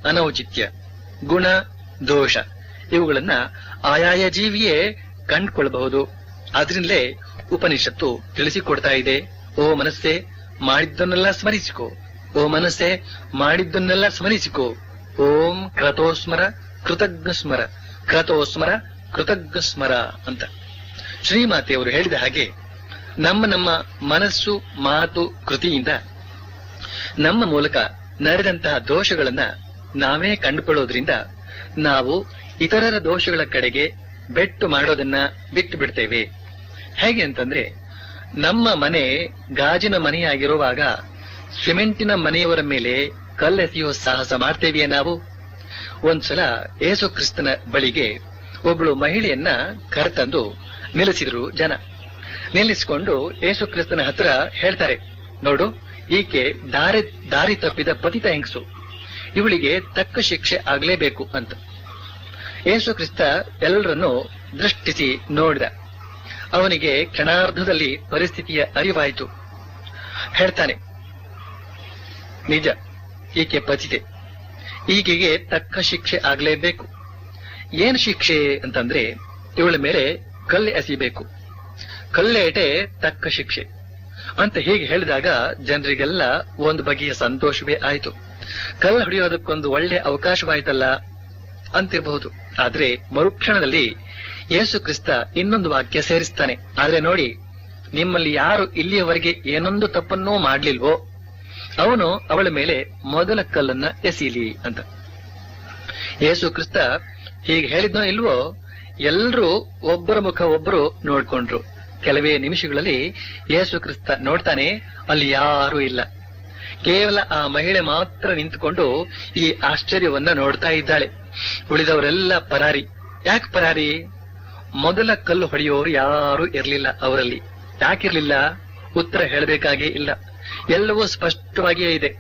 ಅನೌಚಿತ್ಯ, ಗುಣ ದೋಷ ಇವುಗಳನ್ನ ಆಯಾಯ ಜೀವಿಯೇ ಕಂಡುಕೊಳ್ಳಬಹುದು. ಆದ್ರಿಂದಲೇ ಉಪನಿಷತ್ತು ತಿಳಿಸಿಕೊಡ್ತಾ ಇದೆ, ಓ ಮನಸ್ಸೇ, ಮಾಡಿದ್ದನ್ನೆಲ್ಲ ಸ್ಮರಿಸಿಕೋ, ಓ ಮನಸ್ಸೇ, ಮಾಡಿದ್ದನ್ನೆಲ್ಲ ಸ್ಮರಿಸಿಕೋ. ಓಂ ಕ್ರತೋಸ್ಮರ ಕೃತಜ್ಞ ಸ್ಮರ, ಕ್ರತೋಸ್ಮರ ಕೃತಜ್ಞ ಸ್ಮರ ಅಂತ. ಶ್ರೀಮಾತೆಯವರು ಹೇಳಿದ ಹಾಗೆ ನಮ್ಮ ಮನಸ್ಸು, ಮಾತು, ಕೃತಿಯಿಂದ ನಮ್ಮ ಮೂಲಕ ನಡೆದಂತಹ ದೋಷಗಳನ್ನ ನಾವೇ ಕಂಡುಕೊಳ್ಳೋದ್ರಿಂದ ನಾವು ಇತರರ ದೋಷಗಳ ಕಡೆಗೆ ಬೆಟ್ಟು ಮಾಡೋದನ್ನ ಬಿಟ್ಟು ಬಿಡ್ತೇವೆ. ಹೇಗೆ ಅಂತಂದ್ರೆ, ನಮ್ಮ ಮನೆ ಗಾಜಿನ ಮನೆಯಾಗಿರುವಾಗ ಸಿಮೆಂಟಿನ ಮನೆಯವರ ಮೇಲೆ ಕಲ್ಲೆಸೆಯೋ ಸಾಹಸ ಮಾಡ್ತೇವೆಯೇ ನಾವು? ಒಂದ್ಸಲ ಯೇಸು ಕ್ರಿಸ್ತನ ಬಳಿಗೆ ಒಬ್ಳು ಮಹಿಳೆಯನ್ನ ಕರೆತಂದು ನಿಲ್ಲಿಸಿದ್ರು ಜನ. ನಿಲ್ಲಿಸಿಕೊಂಡು ಯೇಸು ಕ್ರಿಸ್ತನ ಹತ್ರ ಹೇಳ್ತಾರೆ, ನೋಡು, ಈಕೆ ದಾರಿ ತಪ್ಪಿದ ಪತಿತ ಹೆಂಗಸು, ಇವಳಿಗೆ ತಕ್ಕ ಶಿಕ್ಷೆ ಆಗ್ಲೇಬೇಕು ಅಂತ. ಯೇಸು ಕ್ರಿಸ್ತ ಎಲ್ಲರನ್ನೂ ದೃಷ್ಟಿಸಿ ನೋಡಿದ. ಅವನಿಗೆ ಕ್ಷಣಾರ್ಧದಲ್ಲಿ ಪರಿಸ್ಥಿತಿಯ ಅರಿವಾಯಿತು. ಹೇಳ್ತಾನೆ, ನಿಜ, ಈಕೆ ಪತಿತೆ, ಈಕೆಗೆ ತಕ್ಕ ಶಿಕ್ಷೆ ಆಗ್ಲೇಬೇಕು. ಏನ್ ಶಿಕ್ಷೆ ಅಂತಂದ್ರೆ, ಇವಳ ಮೇಲೆ ಕಲ್ಲೆ ಎಸಿಬೇಕು, ಕಲ್ಲೇಟೆ ತಕ್ಕ ಶಿಕ್ಷೆ ಅಂತ ಹೀಗೆ ಹೇಳಿದಾಗ ಜನರಿಗೆಲ್ಲ ಒಂದು ಬಗೆಯ ಸಂತೋಷವೇ ಆಯ್ತು. ಕಲ್ಲು ಹೊಡೆಯೋದಕ್ಕೊಂದು ಒಳ್ಳೆ ಅವಕಾಶವಾಯ್ತಲ್ಲ ಅಂತಿರಬಹುದು. ಆದ್ರೆ ಮರುಕ್ಷಣದಲ್ಲಿ ಯೇಸು ಕ್ರಿಸ್ತ ಇನ್ನೊಂದು ವಾಕ್ಯ ಸೇರಿಸ್ತಾನೆ, ಆದ್ರೆ ನೋಡಿ, ನಿಮ್ಮಲ್ಲಿ ಯಾರು ಇಲ್ಲಿಯವರೆಗೆ ಏನೊಂದು ತಪ್ಪನ್ನೂ ಮಾಡ್ಲಿಲ್ವೋ ಅವನು ಅವಳ ಮೇಲೆ ಮೊದಲ ಕಲ್ಲನ್ನ ಎಸೀಲಿ ಅಂತ. ಯೇಸು ಕ್ರಿಸ್ತ ಹೀಗೆ ಹೇಳಿದ್ನೋ ಇಲ್ವೋ, ಎಲ್ರೂ ಒಬ್ಬರ ಮುಖ ಒಬ್ಬರು ನೋಡ್ಕೊಂಡ್ರು. ಕೆಲವೇ ನಿಮಿಷಗಳಲ್ಲಿ ಯೇಸು ಕ್ರಿಸ್ತ ನೋಡ್ತಾನೆ, ಅಲ್ಲಿ ಯಾರೂ ಇಲ್ಲ. ಕೇವಲ ಆ ಮಹಿಳೆ ಮಾತ್ರ ನಿಂತುಕೊಂಡು ಈ ಆಶ್ಚರ್ಯವನ್ನ ನೋಡ್ತಾ ಇದ್ದಾಳೆ. ಉಳಿದವರೆಲ್ಲ ಪರಾರಿ. ಯಾಕೆ ಪರಾರಿ? ಮೊದಲ ಕಲ್ಲು ಹೊಡೆಯೋರು ಯಾರೂ ಇರಲಿಲ್ಲ ಅವರಲ್ಲಿ. ಯಾಕಿರ್ಲಿಲ್ಲ? ಉತ್ತರ ಹೇಳಬೇಕಾಗೇ ಇಲ್ಲ. ಎಲ್ಲವೂ ಸ್ಪಷ್ಟವಾಗಿಯೇ ಇದೆ.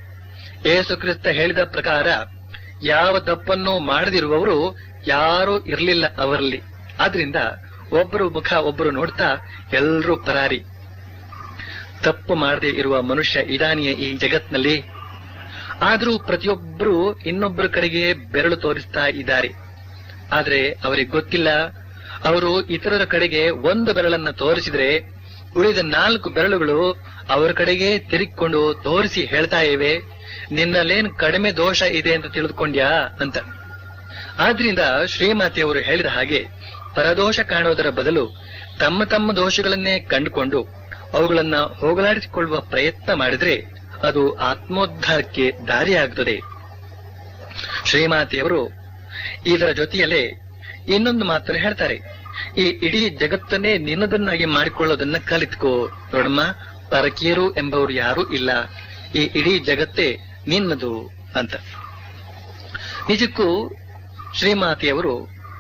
ಯೇಸು ಕ್ರಿಸ್ತ ಹೇಳಿದ ಪ್ರಕಾರ ಯಾವ ತಪ್ಪನ್ನು ಮಾಡದಿರುವವರು ಯಾರೂ ಇರಲಿಲ್ಲ ಅವರಲ್ಲಿ. ಆದ್ರಿಂದ ಒಬ್ಬರು ಮುಖ ಒಬ್ಬರು ನೋಡ್ತಾ ಎಲ್ಲರೂ ಪರಾರಿ. ತಪ್ಪು ಮಾಡದೆ ಇರುವ ಮನುಷ್ಯ ಇದಾನಿಯೇ ಈ ಜಗತ್ನಲ್ಲಿ? ಆದ್ರೂ ಪ್ರತಿಯೊಬ್ಬರು ಇನ್ನೊಬ್ಬರ ಕಡೆಗೆ ಬೆರಳು ತೋರಿಸ್ತಾ ಇದ್ದಾರೆ. ಆದ್ರೆ ಅವರಿಗೆ ಗೊತ್ತಿಲ್ಲ, ಅವರು ಇತರರ ಕಡೆಗೆ ಒಂದು ಬೆರಳನ್ನ ತೋರಿಸಿದ್ರೆ ಉಳಿದ 4 ಬೆರಳುಗಳು ಅವರ ಕಡೆಗೆ ತಿರುಗಿಕೊಂಡು ತೋರಿಸಿ ಹೇಳ್ತಾ ಇವೆ, ನಿನ್ನಲ್ಲೇನ್ ಕಡಿಮೆ ದೋಷ ಇದೆ ಅಂತ ತಿಳಿದುಕೊಂಡ್ಯಾ ಅಂತ. ಆದ್ರಿಂದ ಶ್ರೀಮಾತೆಯವರು ಹೇಳಿದ ಹಾಗೆ ಪರದೋಷ ಕಾಣೋದರ ಬದಲು ತಮ್ಮ ತಮ್ಮ ದೋಷಗಳನ್ನೇ ಕಂಡುಕೊಂಡು ಅವುಗಳನ್ನ ಹೋಗಲಾಡಿಸಿಕೊಳ್ಳುವ ಪ್ರಯತ್ನ ಮಾಡಿದ್ರೆ ಅದು ಆತ್ಮೋದ್ಧಾರಕ್ಕೆ ದಾರಿಯಾಗುತ್ತದೆ. ಶ್ರೀಮಾತೆಯವರು ಇದರ ಜೊತೆಯಲ್ಲೇ ಇನ್ನೊಂದು ಮಾತನ್ನು ಹೇಳ್ತಾರೆ. ಈ ಇಡೀ ಜಗತ್ತನ್ನೇ ನಿನ್ನದನ್ನಾಗಿ ಮಾಡಿಕೊಳ್ಳೋದನ್ನ ಕಲಿತ್ಕೋ ನೋಡಮ್ಮ. ಪರಕೀಯರು ಎಂಬವರು ಯಾರೂ ಇಲ್ಲ, ಈ ಇಡೀ ಜಗತ್ತೇ ನಿನ್ನದು ಅಂತ. ನಿಜಕ್ಕೂ ಶ್ರೀಮಾತೆಯವರು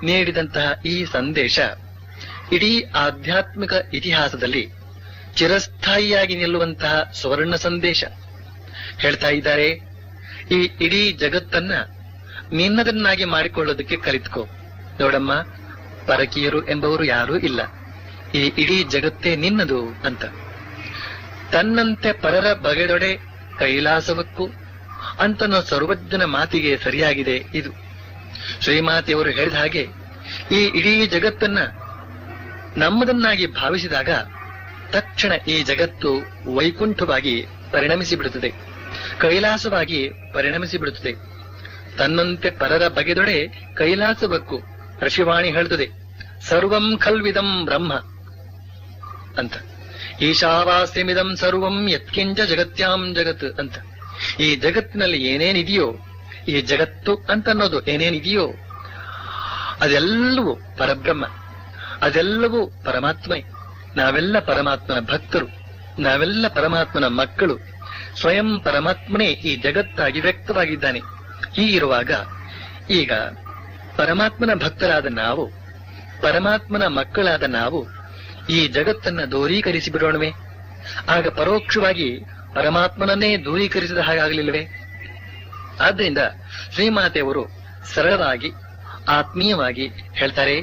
ನೀಡಿದಂತಹ ಈ ಸಂದೇಶ ಇಡೀ ಆಧ್ಯಾತ್ಮಿಕ ಇತಿಹಾಸದಲ್ಲಿ ಚಿರಸ್ಥಾಯಿಯಾಗಿ ನಿಲ್ಲುವಂತಹ ಸುವರ್ಣ ಸಂದೇಶ. ಹೇಳ್ತಾ ಇದ್ದಾರೆ, ಈ ಇಡೀ ಜಗತ್ತನ್ನ ನಿನ್ನದನ್ನಾಗಿ ಮಾಡಿಕೊಳ್ಳೋದಕ್ಕೆ ಕಲಿತ್ಕೋ ನೋಡಮ್ಮ. ಪರಕೀಯರು ಎಂಬವರು ಯಾರೂ ಇಲ್ಲ, ಈ ಇಡೀ ಜಗತ್ತೇ ನಿನ್ನದು ಅಂತ. ತನ್ನಂತೆ ಪರರ ಬಗೆದೊಡೆ ಕೈಲಾಸವಕ್ಕೂ ಅಂತನೋ ಸರ್ವಜ್ಞನ ಮಾತಿಗೆ ಸರಿಯಾಗಿದೆ ಇದು. ಶ್ರೀಮಾತೆಯವರು ಹೇಳಿದ ಹಾಗೆ ಈ ಇಡೀ ಜಗತ್ತನ್ನ ನಮ್ಮದನ್ನಾಗಿ ಭಾವಿಸಿದಾಗ ತಕ್ಷಣ ಈ ಜಗತ್ತು ವೈಕುಂಠವಾಗಿ ಪರಿಣಮಿಸಿ ಬಿಡುತ್ತದೆ, ಕೈಲಾಸವಾಗಿ ಪರಿಣಮಿಸಿ ಬಿಡುತ್ತದೆ. ತನ್ನಂತೆ ಪರರ ಬಗೆದೊಡೆ ಕೈಲಾಸವಕ್ಕೂ ಋಷಿವಾಣಿ ಹೇಳುತ್ತದೆ, ಸರ್ವಂ ಖಲ್ವಿದಂ ಬ್ರಹ್ಮ ಅಂತ. ಈಶಾವಾಸ್ಯಮಿದಂ ಸರ್ವಂ ಯತ್ಕಿಂಚ ಜಗತ್ಯಾಂ ಜಗತ್ ಅಂತ. ಈ ಜಗತ್ತಿನಲ್ಲಿ ಏನೇನಿದೆಯೋ, ಈ ಜಗತ್ತು ಅಂತ ಅನ್ನೋದು ಏನೇನಿದೆಯೋ ಅದೆಲ್ಲವೂ ಪರಬ್ರಹ್ಮ, ಅದೆಲ್ಲವೂ ಪರಮಾತ್ಮೆ. ನಾವೆಲ್ಲ ಪರಮಾತ್ಮನ ಭಕ್ತರು, ನಾವೆಲ್ಲ ಪರಮಾತ್ಮನ ಮಕ್ಕಳು. ಸ್ವಯಂ ಪರಮಾತ್ಮನೇ ಈ ಜಗತ್ತಾಗಿ ವ್ಯಕ್ತವಾಗಿದ್ದಾನೆ. ಹೀಗಿರುವಾಗ ಈಗ ಪರಮಾತ್ಮನ ಭಕ್ತರಾದ ನಾವು, ಪರಮಾತ್ಮನ ಮಕ್ಕಳಾದ ನಾವು ಈ ಜಗತ್ತನ್ನ ದೂರೀಕರಿಸಿ ಬಿಡೋಣವೇ? ಆಗ ಪರೋಕ್ಷವಾಗಿ ಪರಮಾತ್ಮನನ್ನೇ ದೂರೀಕರಿಸಿದ ಹಾಗಾಗಲಿಲ್ಲವೇ? ಆದ್ದರಿಂದ ಶ್ರೀಮಾತೆಯವರು ಸರಳವಾಗಿ ಆತ್ಮೀಯವಾಗಿ ಹೇಳ್ತಾರೆ,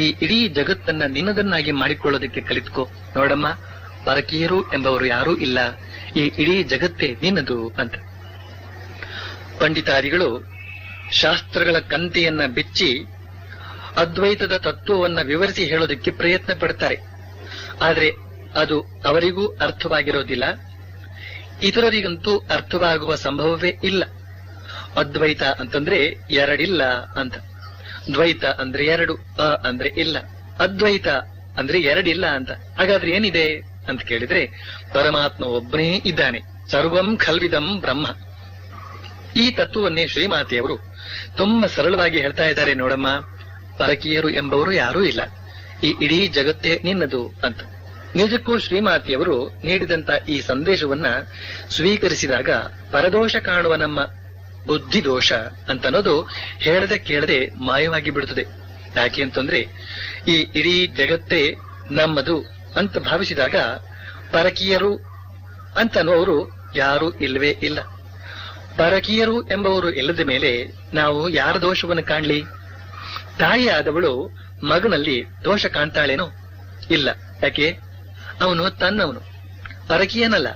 ಈ ಇಡೀ ಜಗತ್ತನ್ನ ನಿನ್ನದನ್ನಾಗಿ ಮಾಡಿಕೊಳ್ಳೋದಕ್ಕೆ ಕಲಿತ್ಕೋ ನೋಡಮ್ಮ. ಪರಕೀಯರು ಎಂಬವರು ಯಾರೂ ಇಲ್ಲ, ಈ ಇಡೀ ಜಗತ್ತೇ ನಿನ್ನದು ಅಂತ. ಪಂಡಿತಾದಿಗಳು ಶಾಸ್ತ್ರಗಳ ಕಂತೆಯನ್ನ ಬಿಚ್ಚಿ ಅದ್ವೈತದ ತತ್ವವನ್ನ ವಿವರಿಸಿ ಹೇಳೋದಕ್ಕೆ ಪ್ರಯತ್ನ ಪಡ್ತಾರೆ. ಆದ್ರೆ ಅದು ಅವರಿಗೂ ಅರ್ಥವಾಗಿರೋದಿಲ್ಲ, ಇತರರಿಗಂತೂ ಅರ್ಥವಾಗುವ ಸಂಭವವೇ ಇಲ್ಲ. ಅದ್ವೈತ ಅಂತಂದ್ರೆ ಎರಡಿಲ್ಲ ಅಂತ, ದ್ವೈತ ಅಂದ್ರೆ ಎರಡು, ಅಂದ್ರೆ ಇಲ್ಲ, ಅದ್ವೈತ ಅಂದ್ರೆ ಎರಡಿಲ್ಲ ಅಂತ. ಹಾಗಾದ್ರೆ ಏನಿದೆ ಅಂತ ಕೇಳಿದ್ರೆ ಪರಮಾತ್ಮ ಒಬ್ಬನೇ ಇದ್ದಾನೆ, ಸರ್ವಂ ಖಲ್ವಿದಂ ಬ್ರಹ್ಮ. ಈ ತತ್ವವನ್ನೇ ಶ್ರೀಮಾತೆಯವರು ತುಂಬಾ ಸರಳವಾಗಿ ಹೇಳ್ತಾ ಇದ್ದಾರೆ ನೋಡಮ್ಮ. ಪರಕೀಯರು ಎಂಬವರು ಯಾರೂ ಇಲ್ಲ, ಈ ಇಡೀ ಜಗತ್ತೇ ನಿನ್ನದು ಅಂತ. ನಿಜಕ್ಕೂ ಶ್ರೀಮಾತೆಯವರು ನೀಡಿದಂತ ಈ ಸಂದೇಶವನ್ನ ಸ್ವೀಕರಿಸಿದಾಗ ಪರದೋಷ ಕಾಣುವ ನಮ್ಮ ಬುದ್ಧಿ ದೋಷ ಅಂತನ್ನೋದು ಹೇಳದೆ ಕೇಳದೆ ಮಾಯವಾಗಿ ಬಿಡುತ್ತದೆ. ಯಾಕೆ ಅಂತಂದ್ರೆ ಈ ಇಡೀ ಜಗತ್ತೇ ನಮ್ಮದು ಅಂತ ಭಾವಿಸಿದಾಗ ಪರಕೀಯರು ಅಂತನ್ನುವರು ಯಾರೂ ಇಲ್ಲವೇ ಇಲ್ಲ. ಪರಕೀಯರು ಎಂಬವರು ಇಲ್ಲದ ಮೇಲೆ ನಾವು ಯಾರ ದೋಷವನ್ನು ಕಾಣ್ಲಿ? ತಾಯಿ ಆದವಳು ಮಗನಲ್ಲಿ ದೋಷ ಕಾಣ್ತಾಳೇನೋ? ಇಲ್ಲ. ಯಾಕೆ? ಅವನು ತನ್ನವನು, ಪರಕೀಯನಲ್ಲ.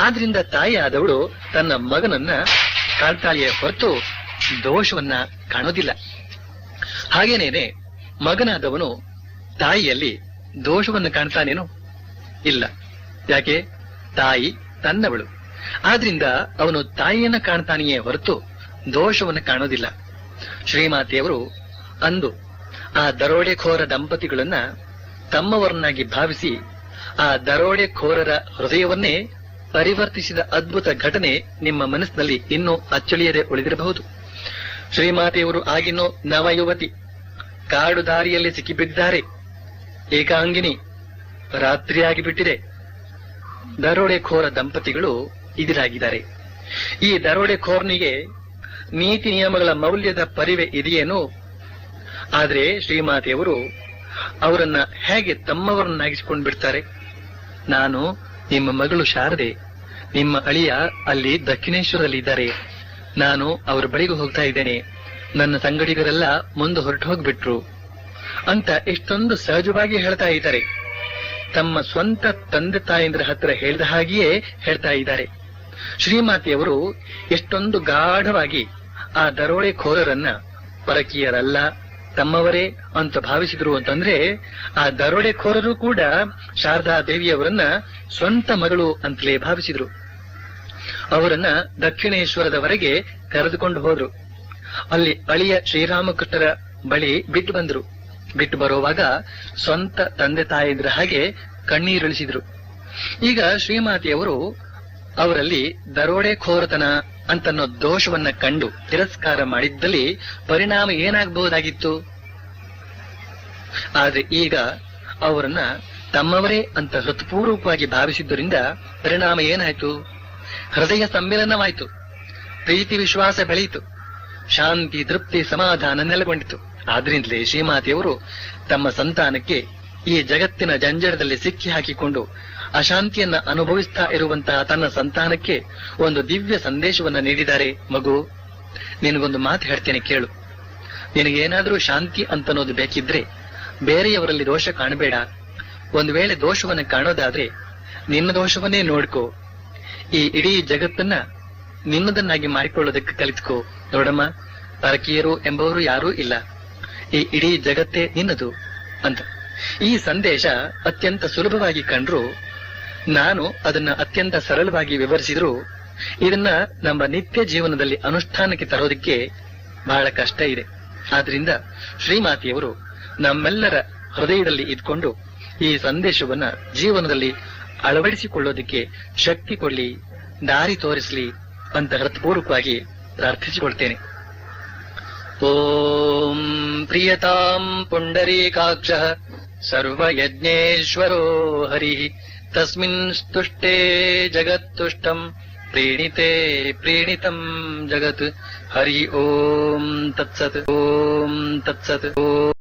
ಆದ್ರಿಂದ ತಾಯಿ ಆದವಳು ತನ್ನ ಮಗನನ್ನ ಕಾಣ್ತಾಳೆಯೇ ಹೊರತು ದೋಷವನ್ನ ಕಾಣೋದಿಲ್ಲ. ಹಾಗೇನೇನೆ ಮಗನಾದವನು ತಾಯಿಯಲ್ಲಿ ದೋಷವನ್ನು ಕಾಣ್ತಾನೇನು? ಇಲ್ಲ. ಯಾಕೆ? ತಾಯಿ ತನ್ನವಳು. ಆದ್ರಿಂದ ಅವನು ತಾಯಿಯನ್ನ ಕಾಣ್ತಾನೆಯೇ ಹೊರತು ದೋಷವನ್ನು ಕಾಣೋದಿಲ್ಲ. ಶ್ರೀಮಾತೆಯವರು ಅಂದು ಆ ದರೋಡೆಖೋರ ದಂಪತಿಗಳನ್ನ ತಮ್ಮವರನ್ನಾಗಿ ಭಾವಿಸಿ ಆ ದರೋಡೆಖೋರರ ಹೃದಯವನ್ನೇ ಪರಿವರ್ತಿಸಿದ ಅದ್ಭುತ ಘಟನೆ ನಿಮ್ಮ ಮನಸ್ಸಿನಲ್ಲಿ ಇನ್ನೂ ಅಚ್ಚಳಿಯದೆ ಉಳಿದಿರಬಹುದು. ಶ್ರೀಮಾತೆಯವರು ಆಗಿನ್ನೋ ನವಯುವತಿ, ಕಾಡು ದಾರಿಯಲ್ಲಿ ಸಿಕ್ಕಿಬಿದ್ದಾರೆ, ಏಕಾಂಗಿನಿ, ರಾತ್ರಿಯಾಗಿ ಬಿಟ್ಟಿದೆ. ದರೋಡೆಖೋರ ದಂಪತಿಗಳು ಇದಿರಾಗಿದ್ದಾರೆ. ಈ ದರೋಡೆಖೋರ್ನಿಗೆ ನೀತಿ ನಿಯಮಗಳ ಮೌಲ್ಯದ ಪರಿವೆ ಇದೆಯೇನು? ಆದ್ರೆ ಶ್ರೀಮಾತೆಯವರು ಅವರನ್ನ ಹೇಗೆ ತಮ್ಮವರನ್ನಾಗಿಸಿಕೊಂಡು ಬಿಡ್ತಾರೆ. ನಾನು ನಿಮ್ಮ ಮಗಳು ಶಾರದೆ, ನಿಮ್ಮ ಅಳಿಯ ಅಲ್ಲಿ ದಕ್ಷಿಣೇಶ್ವರದಲ್ಲಿ ಇದ್ದಾರೆ, ನಾನು ಅವರ ಬಳಿಗೂ ಹೋಗ್ತಾ ಇದ್ದೇನೆ, ನನ್ನ ಸಂಗಡಿಗರೆಲ್ಲ ಮುಂದೆ ಹೊರಟು ಹೋಗ್ಬಿಟ್ರು ಅಂತ ಎಷ್ಟೊಂದು ಸಹಜವಾಗಿ ಹೇಳ್ತಾ ಇದ್ದಾರೆ. ತಮ್ಮ ಸ್ವಂತ ತಂದೆ ತಾಯಂದ್ರ ಹತ್ರ ಹೇಳಿದ ಹಾಗೆಯೇ ಹೇಳ್ತಾ ಇದ್ದಾರೆ. ಶ್ರೀಮಾತೆಯವರು ಎಷ್ಟೊಂದು ಗಾಢವಾಗಿ ಆ ದರೋಡೆಖೋರರನ್ನ ಪರಕೀಯರಲ್ಲ, ತಮ್ಮವರೇ ಅಂತ ಭಾವಿಸಿದ್ರು ಅಂತಂದ್ರೆ, ಆ ದರೋಡೆಖೋರರು ಕೂಡ ಶಾರದಾ ದೇವಿಯವರನ್ನ ಸ್ವಂತ ಮಗಳು ಅಂತಲೇ ಭಾವಿಸಿದ್ರು. ಅವರನ್ನ ದಕ್ಷಿಣೇಶ್ವರದವರೆಗೆ ಕರೆದುಕೊಂಡು ಹೋದ್ರು. ಅಲ್ಲಿ ಅಳಿಯ ಶ್ರೀರಾಮಕೃಷ್ಣರ ಬಳಿ ಬಿಟ್ಟು ಬಂದ್ರು. ಬಿಟ್ಟು ಬರುವಾಗ ಸ್ವಂತ ತಂದೆ ತಾಯಿದ್ರ ಹಾಗೆ ಕಣ್ಣೀರಿಳಿಸಿದ್ರು. ಈಗ ಶ್ರೀಮಾತೆಯವರು ಅವರಲ್ಲಿ ದರೋಡೆಖೋರತನ ಅಂತನ್ನೋ ದೋಷವನ್ನ ಕಂಡು ತಿರಸ್ಕಾರ ಮಾಡಿದ್ದಲ್ಲಿ ಪರಿಣಾಮ ಏನಾಗಬಹುದಾಗಿತ್ತು? ಆದ್ರೆ ಈಗ ಅವರನ್ನ ತಮ್ಮವರೇ ಅಂತ ಹೃತ್ಪೂರ್ವಕವಾಗಿ ಭಾವಿಸಿದ್ದರಿಂದ ಪರಿಣಾಮ ಏನಾಯ್ತು? ಹೃದಯ ಸಮ್ಮಿಲನವಾಯ್ತು, ಪ್ರೀತಿ ವಿಶ್ವಾಸ ಬೆಳೆಯಿತು, ಶಾಂತಿ ತೃಪ್ತಿ ಸಮಾಧಾನ ನೆಲೆಗೊಂಡಿತು. ಆದ್ರಿಂದಲೇ ಶ್ರೀಮಾತೆಯವರು ತಮ್ಮ ಸಂತಾನಕ್ಕೆ ಈ ಜಗತ್ತಿನ ಜಂಜಡದಲ್ಲಿ ಸಿಕ್ಕಿ ಹಾಕಿಕೊಂಡು ಅಶಾಂತಿಯನ್ನ ಅನುಭವಿಸ್ತಾ ಇರುವಂತಹ ತನ್ನ ಸಂತಾನಕ್ಕೆ ಒಂದು ದಿವ್ಯ ಸಂದೇಶವನ್ನ ನೀಡಿದ್ದಾರೆ. ಮಗು, ನಿನಗೊಂದು ಮಾತು ಹೇಳ್ತೇನೆ ಕೇಳು. ನಿನಗೇನಾದ್ರೂ ಶಾಂತಿ ಅಂತನ್ನೋದು ಬೇಕಿದ್ರೆ ಬೇರೆಯವರಲ್ಲಿ ದೋಷ ಕಾಣಬೇಡ. ಒಂದು ವೇಳೆ ದೋಷವನ್ನ ಕಾಣೋದಾದ್ರೆ ನಿನ್ನ ದೋಷವನ್ನೇ ನೋಡ್ಕೋ. ಈ ಇಡೀ ಜಗತ್ತನ್ನ ನಿನ್ನದನ್ನಾಗಿ ಮಾಡಿಕೊಳ್ಳೋದಕ್ಕೆ ಕಲಿತ್ಕೋ. ನೋಡಮ್ಮ, ಪರಕೀಯರು ಎಂಬವರು ಯಾರೂ ಇಲ್ಲ, ಈ ಇಡೀ ಜಗತ್ತೇ ನಿನ್ನದು ಅಂತ. ಈ ಸಂದೇಶ ಅತ್ಯಂತ ಸುಲಭವಾಗಿ ಕಂಡ್ರು, ನಾನು ಅದನ್ನ ಅತ್ಯಂತ ಸರಳವಾಗಿ ವಿವರಿಸಿದ್ರು, ಇದನ್ನ ನಮ್ಮ ನಿತ್ಯ ಜೀವನದಲ್ಲಿ ಅನುಷ್ಠಾನಕ್ಕೆ ತರೋದಕ್ಕೆ ಬಹಳ ಕಷ್ಟ ಇದೆ. ಆದ್ರಿಂದ ಶ್ರೀಮಾತೆಯವರು ನಮ್ಮೆಲ್ಲರ ಹೃದಯದಲ್ಲಿ ಇದ್ಕೊಂಡು ಈ ಸಂದೇಶವನ್ನ ಜೀವನದಲ್ಲಿ ಅಳವಡಿಸಿಕೊಳ್ಳೋದಕ್ಕೆ ಶಕ್ತಿ ಕೊಡ್ಲಿ, ದಾರಿ ತೋರಿಸ್ಲಿ ಅಂತ ಹೃತ್ಪೂರ್ವಕವಾಗಿ ಪ್ರಾರ್ಥಿಸಿಕೊಳ್ತೇನೆ. ಓಂ ಪ್ರಿಯತಾಂ ಪುಂಡರೀಕಾಕ್ಷಃ ಸರ್ವಯಜ್ಞೇಶ್ವರೋ ಹರಿಃ ತಸ್ಮಿನ್ ಸ್ತುಷ್ಟೇ ಜಗತ್ತುಷ್ಟಂ ಪ್ರೀಣಿತೆ ಪ್ರೀಣಿತಂ ಜಗತ್. ಹರಿ ಓಂ ತತ್ಸತ್. ಓಂ ತತ್ಸತ್. ಓಂ